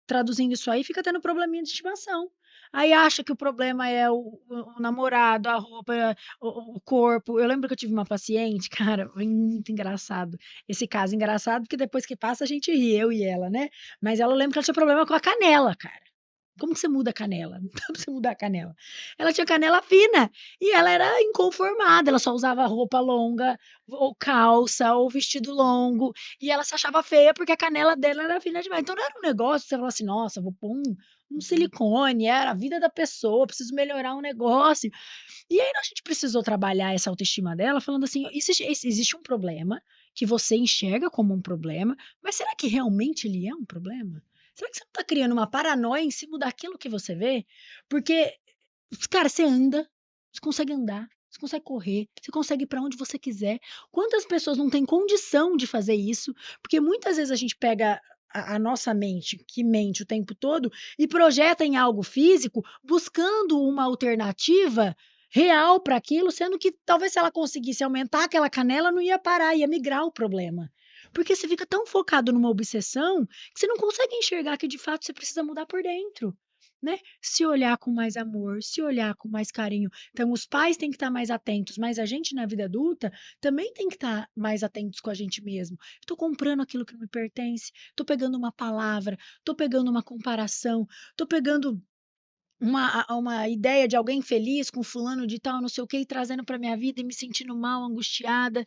traduzindo isso aí, fica tendo probleminha de estimação. Aí acha que o problema é o namorado, a roupa, o corpo. Eu lembro que eu tive uma paciente, cara, foi muito engraçado. Esse caso engraçado, porque depois que passa a gente ri, eu e ela, né? Mas ela lembra que ela tinha problema com a canela, cara. Como que você muda a canela? Não dá pra você mudar a canela. Ela tinha canela fina e ela era inconformada, ela só usava roupa longa, ou calça, ou vestido longo, e ela se achava feia porque a canela dela era fina demais. Então não era um negócio que você falava assim, nossa, vou pôr um silicone, era a vida da pessoa, preciso melhorar um negócio. E aí a gente precisou trabalhar essa autoestima dela, falando assim, existe um problema que você enxerga como um problema, mas será que realmente ele é um problema? Será que você não está criando uma paranoia em cima daquilo que você vê? Porque, cara, você anda, você consegue andar, você consegue correr, você consegue ir para onde você quiser. Quantas pessoas não têm condição de fazer isso? Porque muitas vezes a gente pega a nossa mente, que mente o tempo todo, e projeta em algo físico, buscando uma alternativa real para aquilo, sendo que talvez se ela conseguisse aumentar aquela canela, não ia parar, ia migrar o problema. Porque você fica tão focado numa obsessão que você não consegue enxergar que de fato você precisa mudar por dentro, né? Se olhar com mais amor, se olhar com mais carinho. Então, os pais têm que estar mais atentos, mas a gente na vida adulta também tem que estar mais atentos com a gente mesmo. Estou comprando aquilo que não me pertence, estou pegando uma palavra, estou pegando uma comparação, estou pegando uma ideia de alguém feliz com fulano de tal, não sei o que, e trazendo para minha vida e me sentindo mal, angustiada.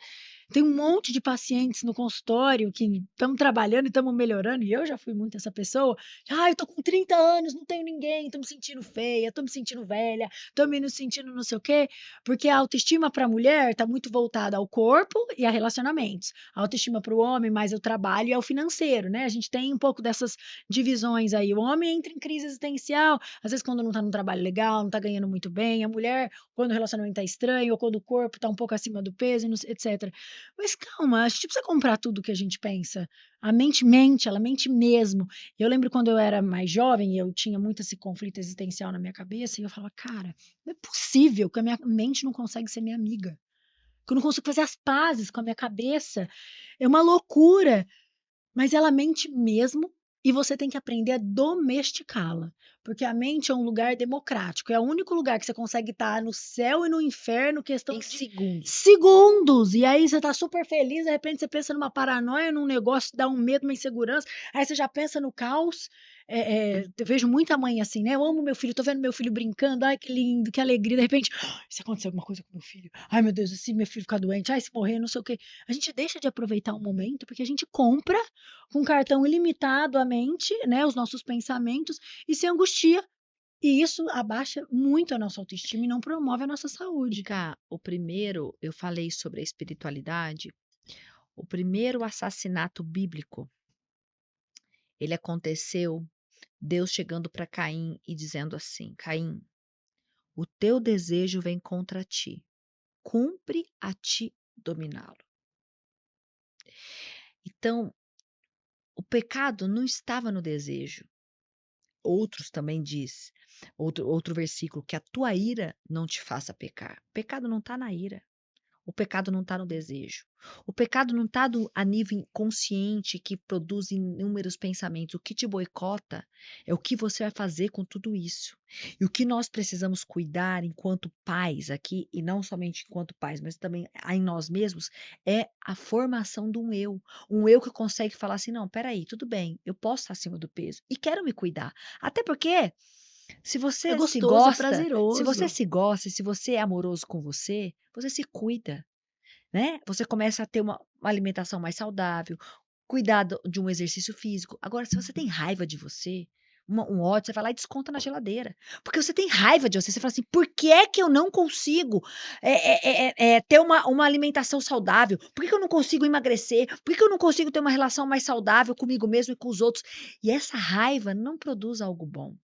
Tem um monte de pacientes no consultório que estamos trabalhando e estamos melhorando, e eu já fui muito essa pessoa. Eu tô com 30 anos, não tenho ninguém, tô me sentindo feia, tô me sentindo velha, tô me sentindo não sei o quê, porque a autoestima para a mulher está muito voltada ao corpo e a relacionamentos. A autoestima para o homem, mais o trabalho e ao financeiro, né? A gente tem um pouco dessas divisões aí. O homem entra em crise existencial, às vezes quando não tá num trabalho legal, não tá ganhando muito bem, a mulher quando o relacionamento tá estranho, ou quando o corpo tá um pouco acima do peso, etc. Mas calma, a gente precisa comprar tudo que a gente pensa. A mente mente, ela mente mesmo. Eu lembro quando eu era mais jovem, eu tinha muito esse conflito existencial na minha cabeça, e eu falava, cara, não é possível que a minha mente não consegue ser minha amiga. Que eu não consigo fazer as pazes com a minha cabeça. É uma loucura. Mas ela mente mesmo e você tem que aprender a domesticá-la. Porque a mente é um lugar democrático. É o único lugar que você consegue estar no céu e no inferno, questão Em de segundos. segundos. E aí você tá super feliz, de repente você pensa numa paranoia, num negócio, dá um medo, uma insegurança. Aí você já pensa no caos. Eu vejo muita mãe assim, né? Eu amo meu filho, tô vendo meu filho brincando, ai que lindo, que alegria. De repente, se acontecer alguma coisa com meu filho, ai meu Deus, se meu filho ficar doente, ai se morrer, não sei o quê. A gente deixa de aproveitar o momento porque a gente compra com cartão ilimitado a mente, né, os nossos pensamentos, e se angustia. E isso abaixa muito a nossa autoestima e não promove a nossa E saúde. cá, o primeiro, eu falei sobre a espiritualidade, o primeiro assassinato bíblico, ele aconteceu Deus chegando para Caim e dizendo assim: Caim, o teu desejo vem contra ti, cumpre a ti dominá-lo. Então, o pecado não estava no desejo. Outros também diz, outro versículo, que a tua ira não te faça pecar. O pecado não está na ira. O pecado não está no desejo. O pecado não está a nível inconsciente que produz inúmeros pensamentos. O que te boicota é o que você vai fazer com tudo isso. E o que nós precisamos cuidar enquanto pais aqui, e não somente enquanto pais, mas também em nós mesmos, é a formação de um eu. Um eu que consegue falar assim: não, peraí, tudo bem, eu posso estar acima do peso e quero me cuidar. Até porque, se É você se gostoso, é gosta, prazeroso. se você é amoroso com você se cuida, né? Você começa a ter uma alimentação mais saudável, cuidar de um exercício físico. Agora, se você tem raiva de você, um ódio, você vai lá e desconta na geladeira. Porque você tem raiva de você. Você fala assim: por que é que eu não consigo ter uma alimentação saudável? Por que que eu não consigo emagrecer? Por que que eu não consigo ter uma relação mais saudável comigo mesmo e com os outros? E essa raiva não produz algo bom.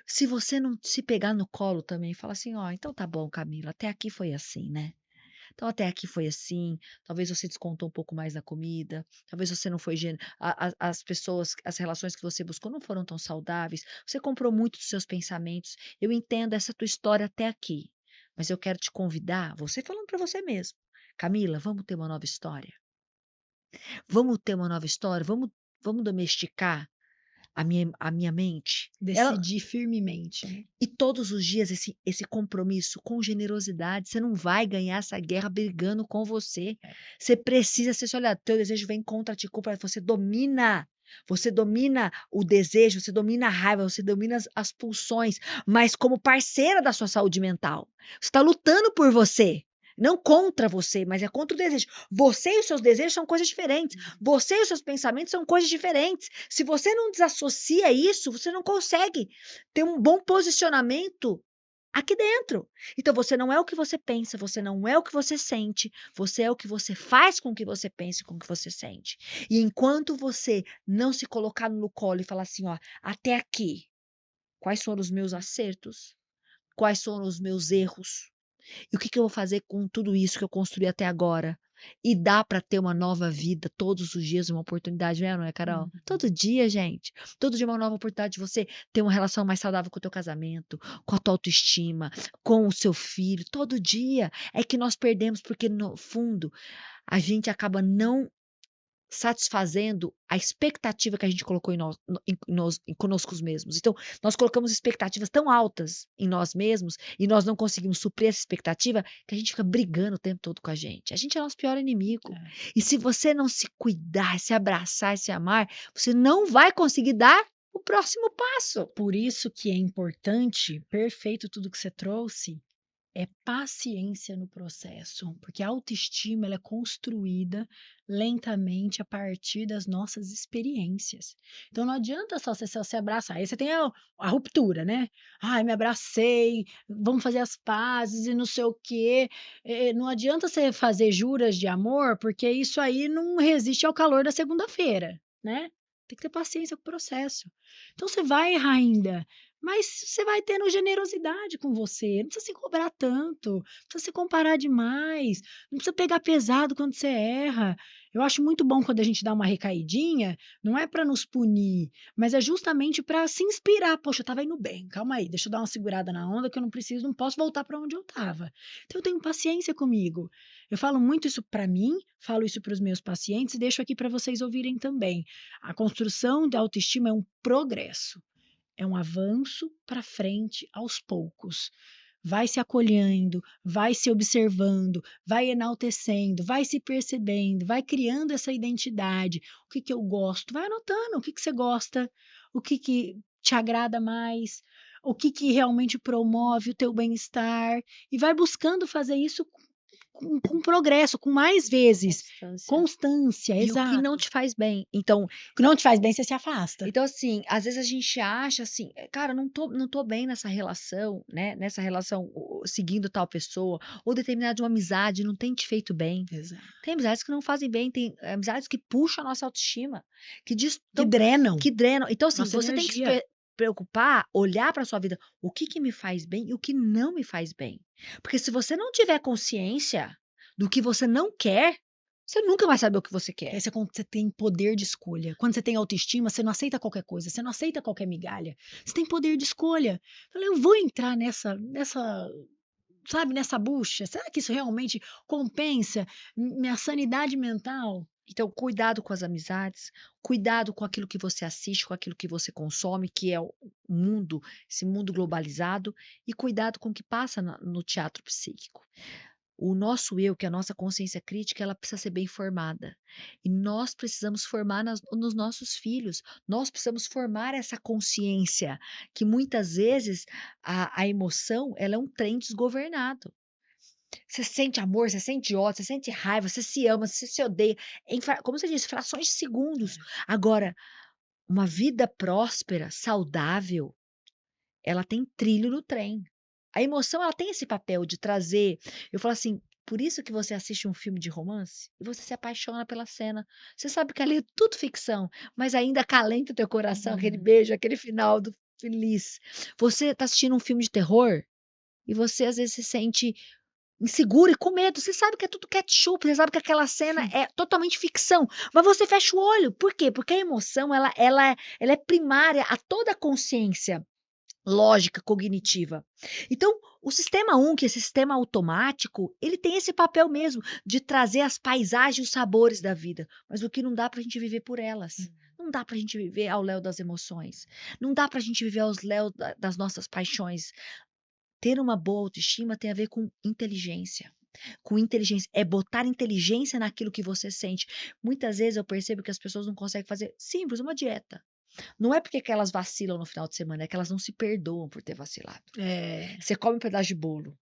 Se você não se pegar no colo também, fala assim: ó, então tá bom, Camila, até aqui foi assim, né? Então, até aqui foi assim. Talvez você descontou um pouco mais na comida. Talvez você não foi. As pessoas, as relações que você buscou não foram tão saudáveis. Você comprou muito dos seus pensamentos. Eu entendo essa tua história até aqui. Mas eu quero te convidar, você falando para você mesmo. Camila, vamos ter uma nova história? Vamos ter uma nova história? Vamos domesticar a minha mente? Decidir firmemente, né? E todos os dias esse compromisso com generosidade. Você não vai ganhar essa guerra brigando com você. Você precisa ser, olha, teu desejo vem contra ti, culpa, você domina. Você domina o desejo, você domina a raiva, você domina as pulsões, mas como parceira da sua saúde mental. Você está lutando por você. Não contra você, mas é contra o desejo. Você e os seus desejos são coisas diferentes. Você e os seus pensamentos são coisas diferentes. Se você não desassocia isso, você não consegue ter um bom posicionamento aqui dentro. Então, você não é o que você pensa, você não é o que você sente, você é o que você faz com o que você pensa e com o que você sente. E enquanto você não se colocar no colo e falar assim, ó, até aqui, quais foram os meus acertos? Quais foram os meus erros? E o que eu vou fazer com tudo isso que eu construí até agora? E dá para ter uma nova vida todos os dias, uma oportunidade, não é, Carol? Todo dia, gente. Todo dia uma nova oportunidade de você ter uma relação mais saudável com o teu casamento, com a tua autoestima, com o seu filho. Todo dia é que nós perdemos, porque no fundo a gente acaba não satisfazendo a expectativa que a gente colocou em conosco mesmos. Então, nós colocamos expectativas tão altas em nós mesmos e nós não conseguimos suprir essa expectativa que a gente fica brigando o tempo todo com a gente. A gente é nosso pior inimigo. E se você não se cuidar, se abraçar, se amar, você não vai conseguir dar o próximo passo. Por isso que é importante, perfeito tudo que você trouxe, é paciência no processo, porque a autoestima ela é construída lentamente a partir das nossas experiências. Então não adianta só você se abraçar, aí você tem a ruptura, né? Ai, me abracei, vamos fazer as pazes e não sei o quê. Não adianta você fazer juras de amor, porque isso aí não resiste ao calor da segunda-feira, né? Tem que ter paciência com o processo. Então você vai errar ainda, mas você vai tendo generosidade com você, não precisa se cobrar tanto, não precisa se comparar demais, não precisa pegar pesado quando você erra. Eu acho muito bom quando a gente dá uma recaidinha, não é para nos punir, mas é justamente para se inspirar. Poxa, eu estava indo bem, calma aí, deixa eu dar uma segurada na onda que eu não posso voltar para onde eu estava. Então eu tenho paciência comigo. Eu falo muito isso para mim, falo isso para os meus pacientes e deixo aqui para vocês ouvirem também. A construção da autoestima é um progresso. É um avanço para frente aos poucos. Vai se acolhendo, vai se observando, vai enaltecendo, vai se percebendo, vai criando essa identidade. O que eu gosto? Vai anotando o que você gosta, o que te agrada mais, o que realmente promove o teu bem-estar. E vai buscando fazer isso com progresso, com mais vezes. Constância, E exato. o que não te faz bem. Então, O que não te faz bem, você se afasta. Então, assim, às vezes a gente acha assim, cara, não tô bem nessa relação, né? Nessa relação, seguindo tal pessoa, ou determinada uma amizade não tem te feito bem. Exato. Tem amizades que não fazem bem, tem amizades que puxam a nossa autoestima, que drenam. que drenam. Então, assim, Nossa você tem que se energia. preocupar, olhar para sua vida, o que me faz bem e o que não me faz bem. Porque se você não tiver consciência do que você não quer, você nunca vai saber o que você quer. Esse é quando você tem poder de escolha. Quando você tem autoestima, você não aceita qualquer coisa, você não aceita qualquer migalha. Você tem poder de escolha. Eu vou entrar nessa sabe, nessa bucha? Será que isso realmente compensa minha sanidade mental? Então, cuidado com as amizades, cuidado com aquilo que você assiste, com aquilo que você consome, que é o mundo, esse mundo globalizado, e cuidado com o que passa no teatro psíquico. O nosso eu, que é a nossa consciência crítica, ela precisa ser bem formada. E nós precisamos formar nos nossos filhos. Nós precisamos formar essa consciência, que muitas vezes a emoção, ela é um trem desgovernado. Você sente amor, você sente ódio, você sente raiva, você se ama, você se odeia. Como você disse, frações de segundos. Agora, uma vida próspera, saudável, ela tem trilho no trem. A emoção, ela tem esse papel de trazer. Eu falo assim, por isso que você assiste um filme de romance e você se apaixona pela cena. Você sabe que ali é tudo ficção, mas ainda acalenta o teu coração, aquele beijo, aquele final do feliz. Você está assistindo um filme de terror e você às vezes se sente inseguro e com medo. Você sabe que é tudo ketchup, você sabe que aquela cena é totalmente ficção, mas você fecha o olho. Por quê? Porque a emoção, ela é primária a toda a consciência lógica, cognitiva. Então, o sistema 1, que é esse sistema automático, ele tem esse papel mesmo de trazer as paisagens, os sabores da vida, mas o que não dá para a gente viver por elas. Não dá para a gente viver ao léu das emoções. Não dá para a gente viver aos léu das nossas paixões. Ter uma boa autoestima tem a ver com inteligência. Com inteligência. É botar inteligência naquilo que você sente. Muitas vezes eu percebo que as pessoas não conseguem fazer simples, uma dieta. Não é porque que elas vacilam no final de semana, é que elas não se perdoam por ter vacilado. Você come um pedaço de bolo,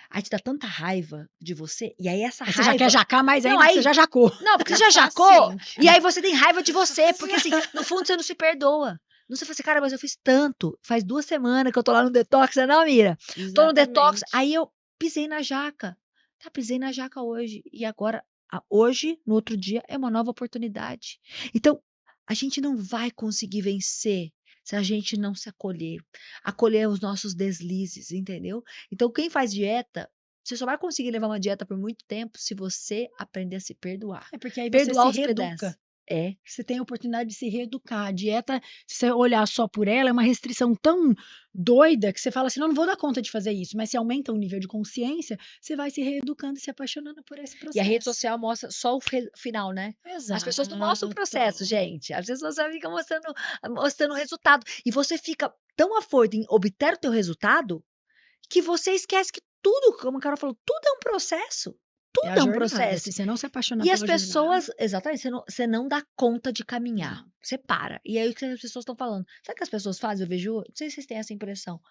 aí te dá tanta raiva de você, e aí essa Aí raiva... você já quer jacar mais ainda, Não, que você já jacou. Não, porque você já jacou, e aí você tem raiva de você, porque assim, no fundo você não se perdoa. Não você fala assim, cara, mas eu fiz tanto, faz 2 semanas que eu tô lá no detox, não, Mira? Tô no detox, aí eu pisei na jaca. Tá, pisei na jaca hoje, e agora, hoje, no outro dia, é uma nova oportunidade. Então, a gente não vai conseguir vencer se a gente não se acolher os nossos deslizes, entendeu? Então, quem faz dieta, você só vai conseguir levar uma dieta por muito tempo se você aprender a se perdoar. É porque aí você Perdoar se os reeduca. pedaços. É. Você tem a oportunidade de se reeducar. A dieta, se você olhar só por ela, é uma restrição tão doida que você fala assim, não, não vou dar conta de fazer isso. Mas se aumenta o nível de consciência, você vai se reeducando e se apaixonando por esse processo. E a rede social mostra só o final, né? Exato. As pessoas não mostram o processo, gente. As pessoas só ficam mostrando o resultado. E você fica tão afoito em obter o teu resultado que você esquece que tudo, como a Carol falou, tudo é um processo. Tudo a é um jornada. processo. Se você não se apaixonar E pela as pessoas, jornada, exatamente, você não dá conta de caminhar. Você para. E aí o que as pessoas estão falando? Sabe o que as pessoas fazem? Eu vejo, não sei se vocês têm essa impressão.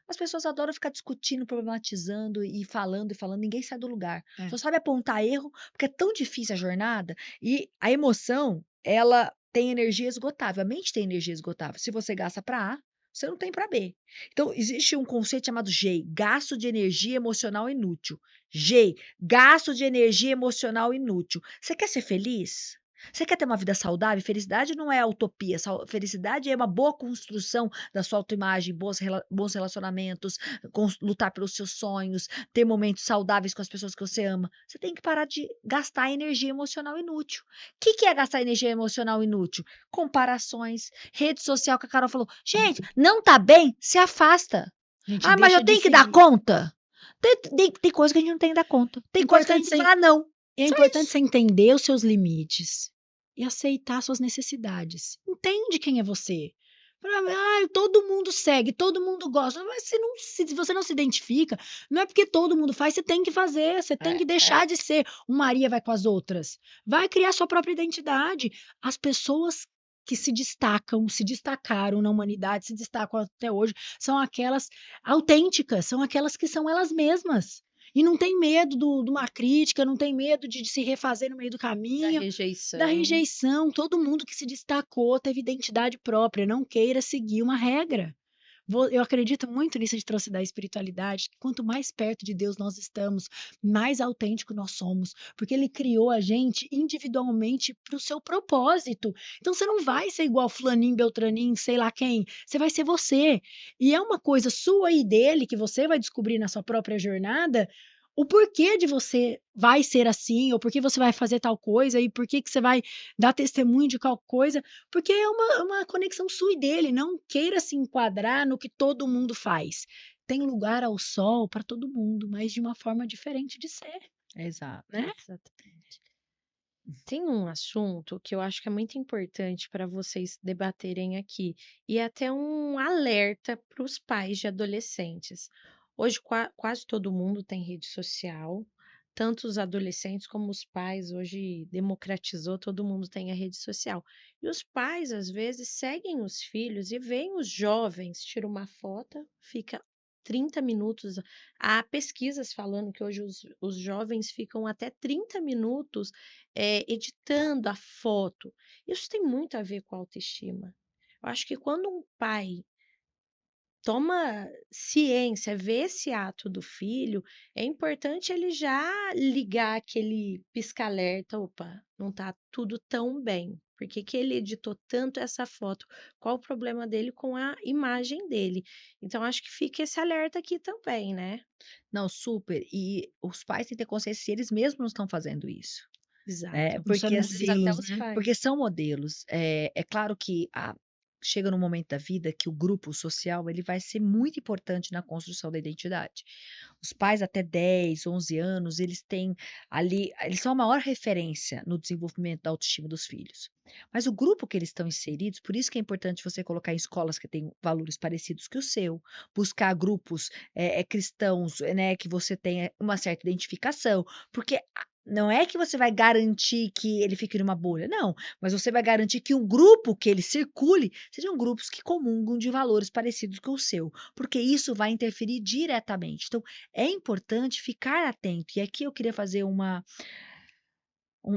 As pessoas adoram ficar discutindo, problematizando e falando, ninguém sai do lugar. Só sabe apontar erro, porque é tão difícil a jornada. E a emoção, ela tem energia esgotável. A mente tem energia esgotável. Se você gasta para A, você não tem para B. Então, existe um conceito chamado GEI, gasto de energia emocional inútil. GEI, gasto de energia emocional inútil. Você quer ser feliz? Você quer ter uma vida saudável? Felicidade não é a utopia. Felicidade é uma boa construção da sua autoimagem, bons relacionamentos, lutar pelos seus sonhos, ter momentos saudáveis com as pessoas que você ama. Você tem que parar de gastar energia emocional inútil. O que é gastar energia emocional inútil? Comparações, rede social, que a Carol falou. Gente, não tá bem? Se afasta. Mas eu tenho que dar conta? Tem coisa que a gente não tem que dar conta. Tem coisa que a gente tem que falar não. É importante você entender os seus limites e aceitar suas necessidades. Entende quem é você. Todo mundo segue, todo mundo gosta. Mas se você não se identifica, não é porque todo mundo faz, você tem que fazer. Você tem que deixar de ser um Maria vai com as outras. Vai criar sua própria identidade. As pessoas que se destacaram na humanidade, se destacam até hoje, são aquelas autênticas, são aquelas que são elas mesmas. E não tem medo de uma crítica, não tem medo de se refazer no meio do caminho. Da rejeição. Todo mundo que se destacou teve identidade própria. Não queira seguir uma regra. Eu acredito muito nisso de trouxe da espiritualidade. Que quanto mais perto de Deus nós estamos, mais autêntico nós somos. Porque Ele criou a gente individualmente para o seu propósito. Então você não vai ser igual fulaninho, beltraninho, sei lá quem. Você vai ser você. E é uma coisa sua e dele que você vai descobrir na sua própria jornada o porquê de você vai ser assim, ou por que você vai fazer tal coisa, e por que que você vai dar testemunho de tal coisa, porque é uma conexão sua e dele, não queira se enquadrar no que todo mundo faz. Tem lugar ao sol para todo mundo, mas de uma forma diferente de ser, Exato. né? Exatamente. Tem um assunto que eu acho que é muito importante para vocês debaterem aqui, e é até um alerta para os pais de adolescentes. Hoje, quase todo mundo tem rede social, tanto os adolescentes como os pais. Hoje democratizou, todo mundo tem a rede social. E os pais, às vezes, seguem os filhos e veem os jovens, tira uma foto, fica 30 minutos. Há pesquisas falando que hoje os jovens ficam até 30 minutos editando a foto. Isso tem muito a ver com a autoestima. Eu acho que quando um pai toma ciência, vê esse ato do filho, é importante ele já ligar aquele pisca-alerta, opa, não tá tudo tão bem. Por que que ele editou tanto essa foto? Qual o problema dele com a imagem dele? Então, acho que fica esse alerta aqui também, né? Não, super. E os pais têm que ter consciência se eles mesmos não estão fazendo isso, né? Exato. Não são Porque Às vezes até assim, modelos, os né? porque pais. são modelos. É claro que chega num momento da vida que o grupo social ele vai ser muito importante na construção da identidade. Os pais até 10, 11 anos, eles têm ali, eles são a maior referência no desenvolvimento da autoestima dos filhos. Mas o grupo que eles estão inseridos, por isso que é importante você colocar em escolas que têm valores parecidos que o seu, buscar grupos cristãos, né, que você tenha uma certa identificação, porque não é que você vai garantir que ele fique numa bolha, não, mas você vai garantir que um grupo que ele circule sejam grupos que comungam de valores parecidos com o seu, porque isso vai interferir diretamente. Então, é importante ficar atento. E aqui eu queria fazer um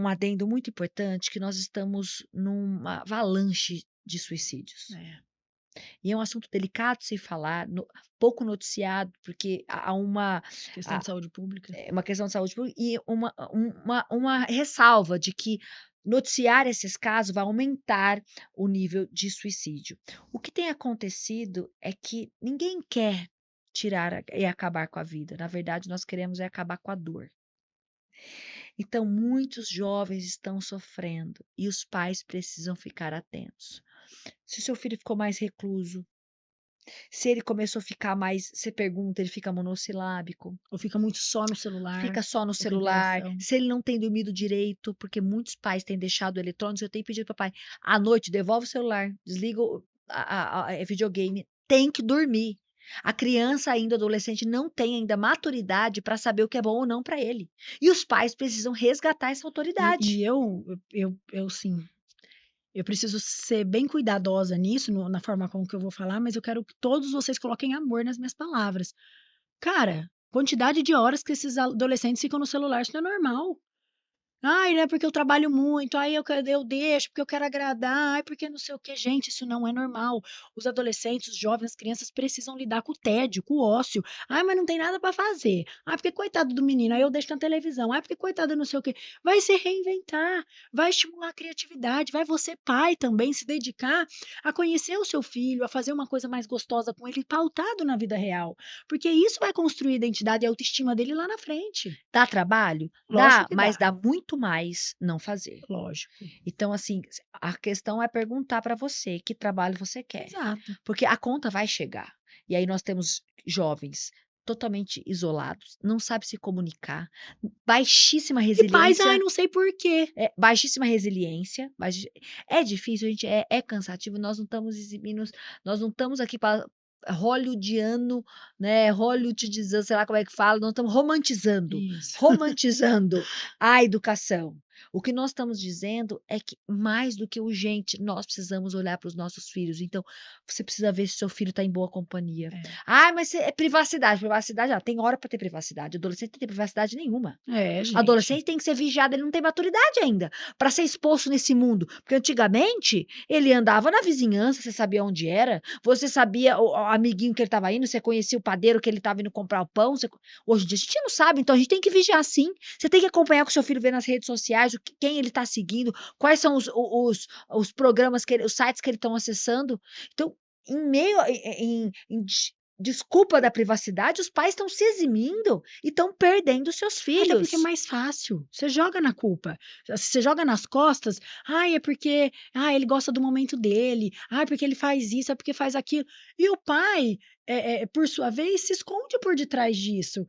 adendo muito importante, que nós estamos numa avalanche de suicídios. É, E é um assunto delicado de se falar, pouco noticiado, porque há questão há de saúde pública. uma questão de saúde pública e uma ressalva de que noticiar esses casos vai aumentar o nível de suicídio. O que tem acontecido é que ninguém quer tirar e acabar com a vida. Na verdade, nós queremos é acabar com a dor. Então, muitos jovens estão sofrendo e os pais precisam ficar atentos. Se o seu filho ficou mais recluso, se ele começou a ficar mais, você pergunta, ele fica monossilábico, Ou fica muito só no celular, fica só no pouca celular, interação. se ele não tem dormido direito, porque muitos pais têm deixado eletrônicos, eu tenho pedido para pai, à noite devolve o celular, desliga videogame, tem que dormir. A criança ainda, adolescente, não tem ainda maturidade para saber o que é bom ou não para ele. E os pais precisam resgatar essa E autoridade. eu sim, eu preciso ser bem cuidadosa nisso, na forma como que eu vou falar, mas eu quero que todos vocês coloquem amor nas minhas palavras. Cara, quantidade de horas que esses adolescentes ficam no celular, isso não é normal. Ai, né, porque eu trabalho muito, aí eu deixo, porque eu quero agradar, ai, porque não sei o quê. Gente, isso não é normal. Os adolescentes, os jovens, as crianças precisam lidar com o tédio, com o ócio. Ai, mas não tem nada para fazer. Ai, porque coitado do menino, aí eu deixo na televisão. Ai, porque coitado não sei o quê. Vai se reinventar, vai estimular a criatividade, vai você, pai, também se dedicar a conhecer o seu filho, a fazer uma coisa mais gostosa com ele, pautado na vida real. Porque isso vai construir a identidade e a autoestima dele lá na frente. Dá trabalho? Lógico Dá, que mas dá, dá muito mais não fazer. lógico. Então, assim, a questão é perguntar para você que trabalho você quer, Exato. porque a conta vai chegar. E aí nós temos jovens totalmente isolados, não sabe se comunicar, baixíssima E pais, ai, resiliência, não sei por quê. baixíssima resiliência, é difícil, gente, é cansativo. Nós não estamos exibindo, nós não estamos aqui para hollywoodiano, né? Hollywoodizando, sei lá como é que fala, nós estamos romantizando, Isso. romantizando a educação. O que nós estamos dizendo é que, mais do que urgente, nós precisamos olhar para os nossos filhos. Então, você precisa ver se seu filho está em boa companhia. É. Ah, mas é privacidade. Privacidade, tem hora para ter privacidade. Adolescente não tem privacidade nenhuma. É, gente. Adolescente tem que ser vigiado, ele não tem maturidade ainda para ser exposto nesse mundo. Porque antigamente ele andava na vizinhança, você sabia onde era, você sabia o amiguinho que ele estava indo, você conhecia o padeiro que ele estava indo comprar o pão. Hoje em dia a gente não sabe, então a gente tem que vigiar sim. Você tem que acompanhar com o seu filho, ver nas redes sociais quem ele está seguindo, quais são os programas, os sites que ele estão acessando. Então, em meio, desculpa da privacidade, os pais estão se eximindo e estão perdendo seus Até porque é filhos. mais fácil. Você joga na culpa. Você joga nas costas. Ai, é porque ele gosta do momento dele. Ai, porque ele faz isso, é porque faz aquilo. E o pai, por sua vez, se esconde por detrás disso.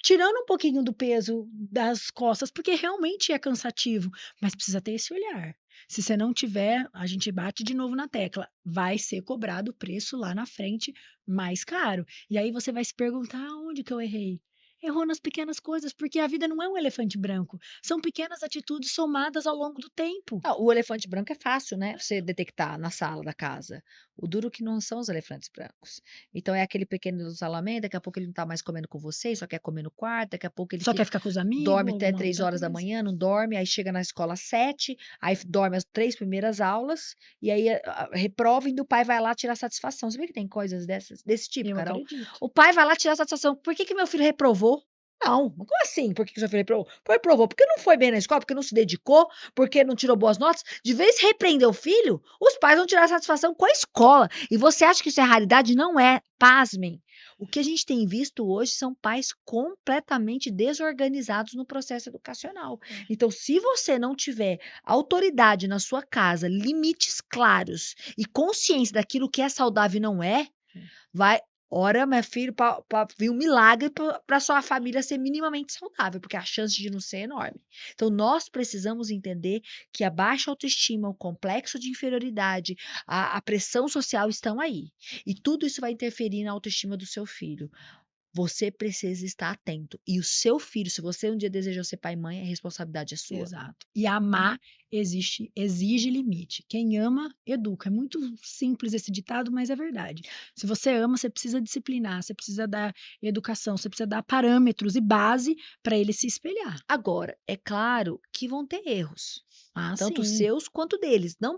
Tirando um pouquinho do peso das costas, porque realmente é cansativo. Mas precisa ter esse olhar. Se você não tiver, a gente bate de novo na tecla. Vai ser cobrado o preço lá na frente mais caro. E aí você vai se perguntar onde que eu errei. Errou nas pequenas coisas, porque a vida não é um elefante branco. São pequenas atitudes somadas ao longo do tempo. O elefante branco é fácil, né? Você detectar na sala da casa. O duro que não são os elefantes brancos. Então é aquele pequeno desalamento, daqui a pouco ele não tá mais comendo com você, só quer comer no quarto, daqui a pouco ele Só quer ficar com os amigos, dorme até alguma 3 outra horas da coisa. manhã, não dorme, aí chega na escola às 7, aí dorme as 3 primeiras aulas, e aí reprova e o pai vai lá tirar satisfação. Você vê que tem coisas desse tipo, Eu Carol? acredito. O pai vai lá tirar satisfação. Por que meu filho reprovou? Não, como assim? Por que seu filho reprovou? Reprovou porque não foi bem na escola, porque não se dedicou, porque não tirou boas notas. De vez em repreender o filho, os pais vão tirar satisfação com a escola. E você acha que isso é raridade? Não é. Pasmem. O que a gente tem visto hoje são pais completamente desorganizados no processo educacional. Então, se você não tiver autoridade na sua casa, limites claros e consciência daquilo que é saudável e não é, vai. Ora, meu filho, para vir um milagre para sua família ser minimamente saudável, porque a chance de não ser é enorme. Então, nós precisamos entender que a baixa autoestima, o complexo de inferioridade, a pressão social estão aí. E tudo isso vai interferir na autoestima do seu filho. Você precisa estar atento. E o seu filho, se você um dia desejou ser pai e mãe, a responsabilidade é sua. Exato. E amar exige limite. Quem ama, educa. É muito simples esse ditado, mas é verdade. Se você ama, você precisa disciplinar, você precisa dar educação, você precisa dar parâmetros e base para ele se espelhar. Agora, é claro que vão ter erros. Tanto os Sim. seus quanto deles. Não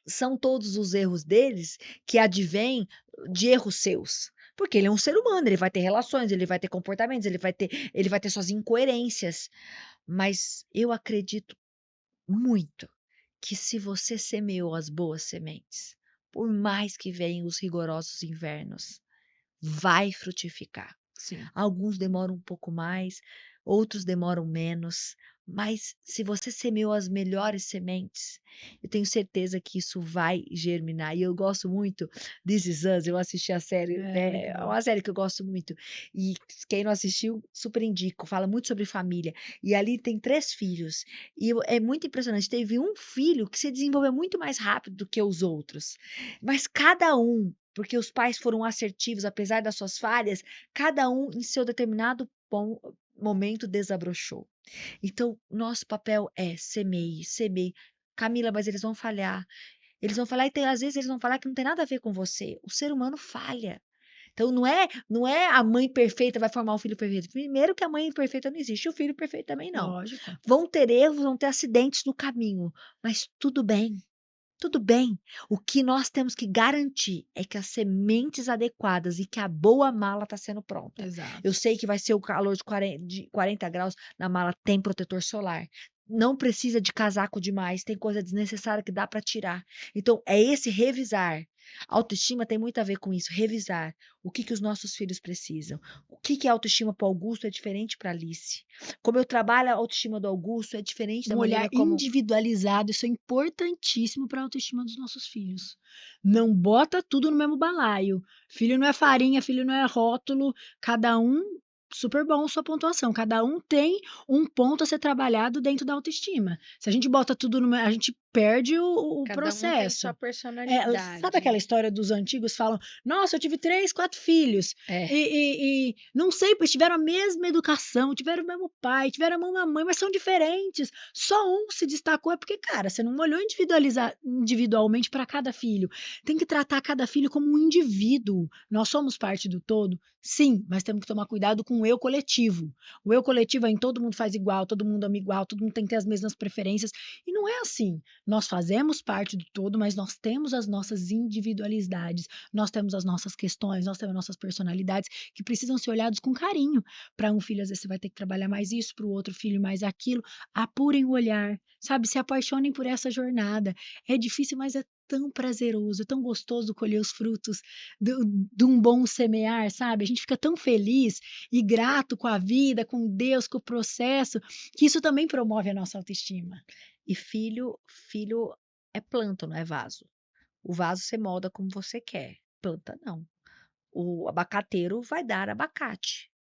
são todos os erros deles que advêm de erros seus. Porque ele é um ser humano, ele vai ter relações, ele vai ter comportamentos, ele vai ter suas incoerências. Mas eu acredito muito que se você semeou as boas sementes, por mais que venham os rigorosos invernos, vai frutificar. Sim. Alguns demoram um pouco mais, outros demoram menos, mas se você semeou as melhores sementes, eu tenho certeza que isso vai germinar. E eu gosto muito de This Is Us, eu assisti a série, né? É uma série que eu gosto muito. E quem não assistiu, super indico, fala muito sobre família. E ali tem 3 filhos. E é muito impressionante. Teve um filho que se desenvolveu muito mais rápido do que os outros. Mas cada um, porque os pais foram assertivos, apesar das suas falhas, cada um em seu determinado momento desabrochou. Então, nosso papel é semeie. Camila, mas eles vão falhar. Eles vão falar, e às vezes eles vão falar que não tem nada a ver com você. O ser humano falha. Então, não é a mãe perfeita vai formar um filho perfeito. Primeiro que a mãe perfeita não existe, o filho perfeito também não. Lógico. Vão ter erros, vão ter acidentes no caminho, mas tudo bem. Tudo bem. O que nós temos que garantir é que as sementes adequadas e que a boa mala está sendo pronta. Exato. Eu sei que vai ser o calor de 40 graus, na mala tem protetor solar. Não precisa de casaco demais, tem coisa desnecessária que dá para tirar. Então, é esse revisar. Autoestima tem muito a ver com isso, revisar o que os nossos filhos precisam. O que é autoestima para o Augusto é diferente para a Alice. Como eu trabalho a autoestima do Augusto é diferente da Um olhar maneira como... individualizado, isso é importantíssimo para a autoestima dos nossos filhos. Não bota tudo no mesmo balaio. Filho não é farinha, filho não é rótulo, cada um, super bom sua pontuação, cada um tem um ponto a ser trabalhado dentro da autoestima. Se a gente bota tudo no a gente perde o Cada um tem processo. sua personalidade. Sabe aquela história dos antigos falam, nossa, eu tive 3, 4 filhos, e não sei, pois tiveram a mesma educação, tiveram o mesmo pai, tiveram a mesma mãe, mas são diferentes. Só um se destacou, é porque, cara, você não olhou individualmente para cada filho. Tem que tratar cada filho como um indivíduo. Nós somos parte do todo, sim, mas temos que tomar cuidado com o eu coletivo. O eu coletivo é em todo mundo faz igual, todo mundo ama igual, todo mundo tem que ter as mesmas preferências, e não é assim. Nós fazemos parte do todo, mas nós temos as nossas individualidades, nós temos as nossas questões, nós temos as nossas personalidades que precisam ser olhados com carinho. Para um filho, às vezes, você vai ter que trabalhar mais isso, para o outro filho, mais aquilo. Apurem o olhar, sabe? Se apaixonem por essa jornada. É difícil, mas é tão prazeroso, tão gostoso colher os frutos de um bom semear, sabe? A gente fica tão feliz e grato com a vida, com Deus, com o processo, que isso também promove a nossa autoestima. E filho é planta, não é vaso. O vaso você molda como você quer, planta não. O abacateiro vai dar abacate.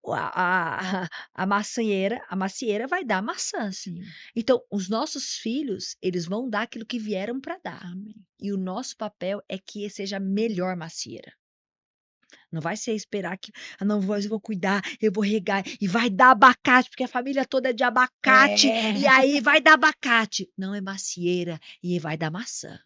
A macieira vai dar maçãs. Sim. Então, os nossos filhos, eles vão dar aquilo que vieram para dar. Amém. E o nosso papel é que seja a melhor macieira. Não vai ser esperar que, não, eu vou cuidar, eu vou regar e vai dar abacate, porque a família toda é de abacate, e aí vai dar abacate. Não, é macieira e vai dar maçã,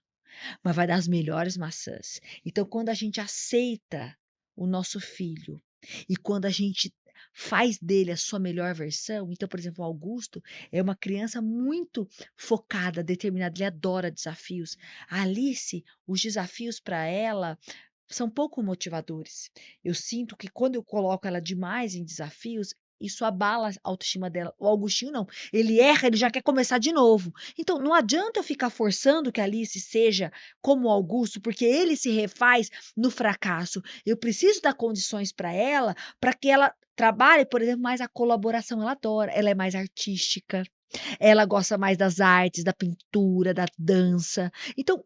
mas vai dar as melhores maçãs. Então, quando a gente aceita o nosso filho e quando a gente faz dele a sua melhor versão, então, por exemplo, o Augusto é uma criança muito focada, determinada, ele adora desafios. A Alice, os desafios para ela são pouco motivadores. Eu sinto que quando eu coloco ela demais em desafios, isso abala a autoestima dela. O Augustinho não. Ele erra, ele já quer começar de novo. Então, não adianta eu ficar forçando que a Alice seja como o Augusto, porque ele se refaz no fracasso. Eu preciso dar condições para que ela trabalhe, por exemplo, mais a colaboração. Ela adora, ela é mais artística, ela gosta mais das artes, da pintura, da dança. Então,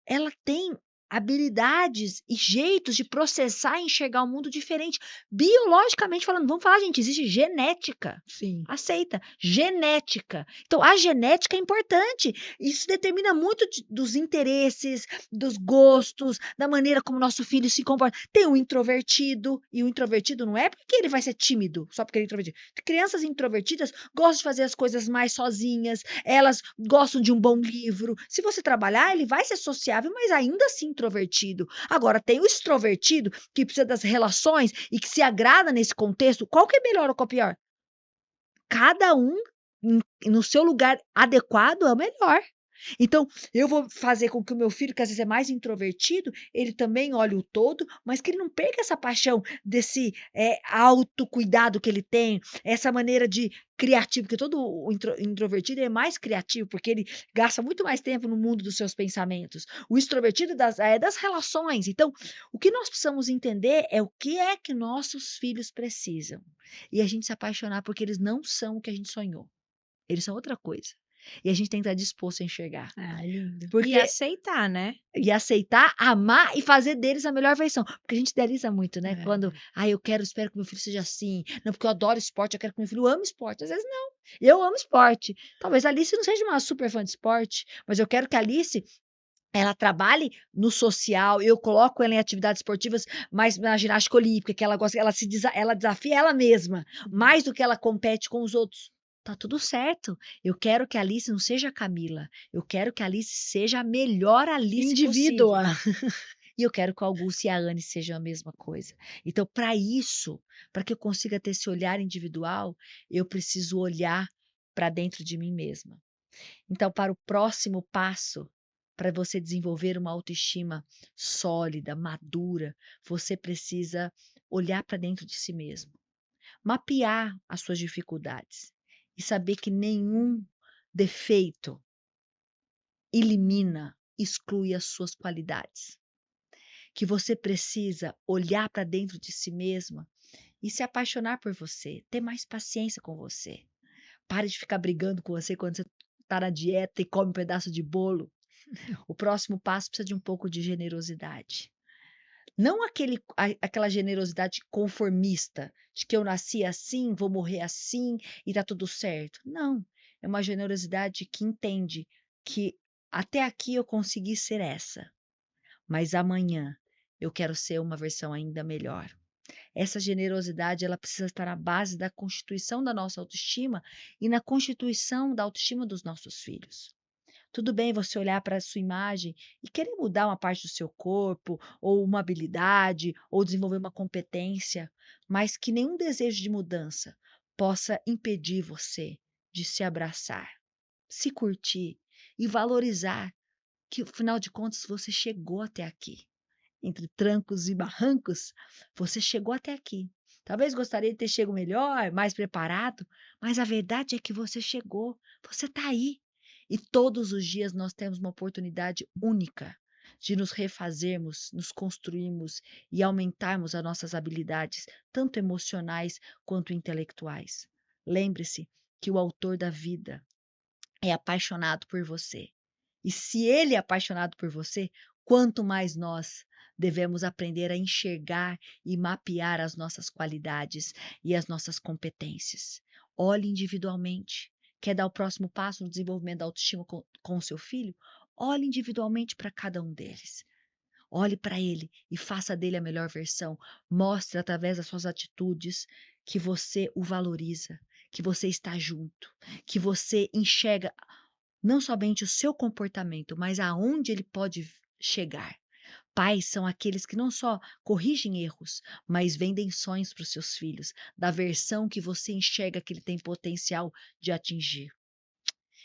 ela tem habilidades e jeitos de processar e enxergar o mundo diferente, biologicamente falando. Vamos falar, gente, existe genética. Sim. Aceita, genética. Então, a genética é importante. Isso determina muito dos interesses, dos gostos, da maneira como nosso filho se comporta. Tem um introvertido, e o introvertido não é porque ele vai ser tímido, só porque ele é introvertido. Crianças introvertidas gostam de fazer as coisas mais sozinhas, elas gostam de um bom livro. Se você trabalhar, ele vai ser sociável, mas ainda assim introvertido. Agora, tem o extrovertido que precisa das relações e que se agrada nesse contexto. Qual que é melhor ou qual é pior? Cada um no seu lugar adequado é o melhor. Então, eu vou fazer com que o meu filho, que às vezes é mais introvertido, ele também olhe o todo, mas que ele não perca essa paixão desse autocuidado que ele tem, essa maneira de criativo, porque todo o introvertido é mais criativo, porque ele gasta muito mais tempo no mundo dos seus pensamentos. O extrovertido das relações. Então, o que nós precisamos entender é o que é que nossos filhos precisam. E a gente se apaixonar porque eles não são o que a gente sonhou. Eles são outra coisa. E a gente tem que estar disposto a enxergar. Ah, lindo. Porque, E aceitar, né? e aceitar, amar e fazer deles a melhor versão. Porque a gente idealiza muito, né? É. Quando, espero que meu filho seja assim. Não, porque eu adoro esporte, eu quero que meu filho ame esporte. Às vezes não. Eu amo esporte. Talvez a Alice não seja uma super fã de esporte, mas eu quero que a Alice ela trabalhe no social, eu coloco ela em atividades esportivas, mais na ginástica olímpica, que ela gosta, ela desafia ela mesma, mais do que ela compete com os outros. Tá tudo certo. Eu quero que a Alice não seja a Camila. Eu quero que a Alice seja a melhor Alice Indivídua. possível. E eu quero que o Augusto e a Anne sejam a mesma coisa. Então, para isso, para que eu consiga ter esse olhar individual, eu preciso olhar para dentro de mim mesma. Então, para o próximo passo, para você desenvolver uma autoestima sólida, madura, você precisa olhar para dentro de si mesmo, mapear as suas dificuldades e saber que nenhum defeito elimina, exclui as suas qualidades. Que você precisa olhar para dentro de si mesma e se apaixonar por você, ter mais paciência com você. Pare de ficar brigando com você quando você está na dieta e come um pedaço de bolo. O próximo passo precisa de um pouco de generosidade. Não aquela generosidade conformista, de que eu nasci assim, vou morrer assim e tá tudo certo. Não, é uma generosidade que entende que até aqui eu consegui ser essa, mas amanhã eu quero ser uma versão ainda melhor. Essa generosidade, ela precisa estar na base da constituição da nossa autoestima e na constituição da autoestima dos nossos filhos. Tudo bem você olhar para a sua imagem e querer mudar uma parte do seu corpo, ou uma habilidade, ou desenvolver uma competência, mas que nenhum desejo de mudança possa impedir você de se abraçar, se curtir e valorizar que, afinal de contas, você chegou até aqui. Entre trancos e barrancos, você chegou até aqui. Talvez gostaria de ter chegado melhor, mais preparado, mas a verdade é que você chegou, você está aí. E todos os dias nós temos uma oportunidade única de nos refazermos, nos construirmos e aumentarmos as nossas habilidades, tanto emocionais quanto intelectuais. Lembre-se que o autor da vida é apaixonado por você. E se ele é apaixonado por você, quanto mais nós devemos aprender a enxergar e mapear as nossas qualidades e as nossas competências. Olhe individualmente. Quer dar o próximo passo no desenvolvimento da autoestima com o seu filho? Olhe individualmente para cada um deles. Olhe para ele e faça dele a melhor versão. Mostre através das suas atitudes que você o valoriza, que você está junto, que você enxerga não somente o seu comportamento, mas aonde ele pode chegar. Pais são aqueles que não só corrigem erros, mas vendem sonhos para os seus filhos, da versão que você enxerga que ele tem potencial de atingir.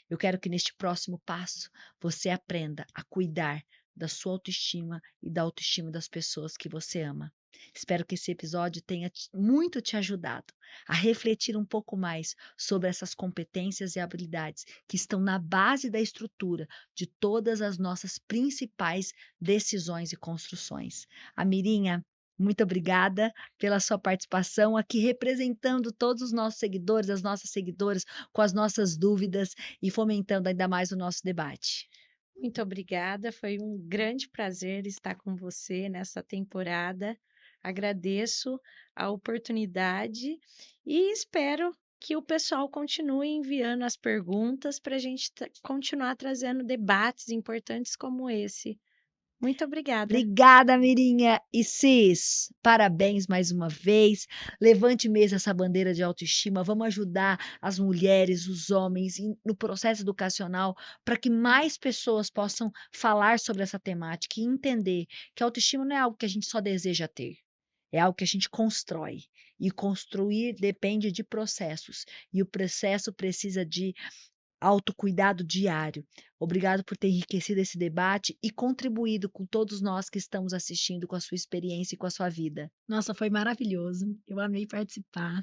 Eu quero que neste próximo passo você aprenda a cuidar da sua autoestima e da autoestima das pessoas que você ama. Espero que esse episódio tenha muito te ajudado a refletir um pouco mais sobre essas competências e habilidades que estão na base da estrutura de todas as nossas principais decisões e construções. Amirinha, muito obrigada pela sua participação aqui, representando todos os nossos seguidores, as nossas seguidoras, com as nossas dúvidas e fomentando ainda mais o nosso debate. Muito obrigada, foi um grande prazer estar com você nessa temporada. Agradeço a oportunidade e espero que o pessoal continue enviando as perguntas para a gente continuar trazendo debates importantes como esse. Muito obrigada. Obrigada, Mirinha. E Cis, parabéns mais uma vez. Levante mesmo essa bandeira de autoestima. Vamos ajudar as mulheres, os homens no processo educacional para que mais pessoas possam falar sobre essa temática e entender que a autoestima não é algo que a gente só deseja ter. É algo que a gente constrói. E construir depende de processos. E o processo precisa de autocuidado diário. Obrigado por ter enriquecido esse debate e contribuído com todos nós que estamos assistindo com a sua experiência e com a sua vida. Nossa, foi maravilhoso. Eu amei participar.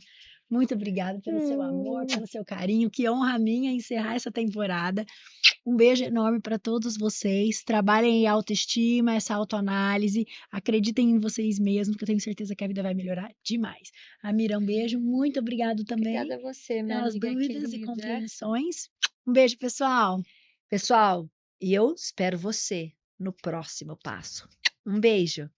Muito obrigada pelo seu amor, pelo seu carinho. Que honra minha encerrar essa temporada. Um beijo enorme para todos vocês. Trabalhem em autoestima, essa autoanálise. Acreditem em vocês mesmos, que eu tenho certeza que a vida vai melhorar demais. Amira, um beijo. Muito obrigado também Obrigada a você, minha pelas amiga dúvidas e querida. compreensões. Um beijo, pessoal. Pessoal, e eu espero você no próximo passo. Um beijo!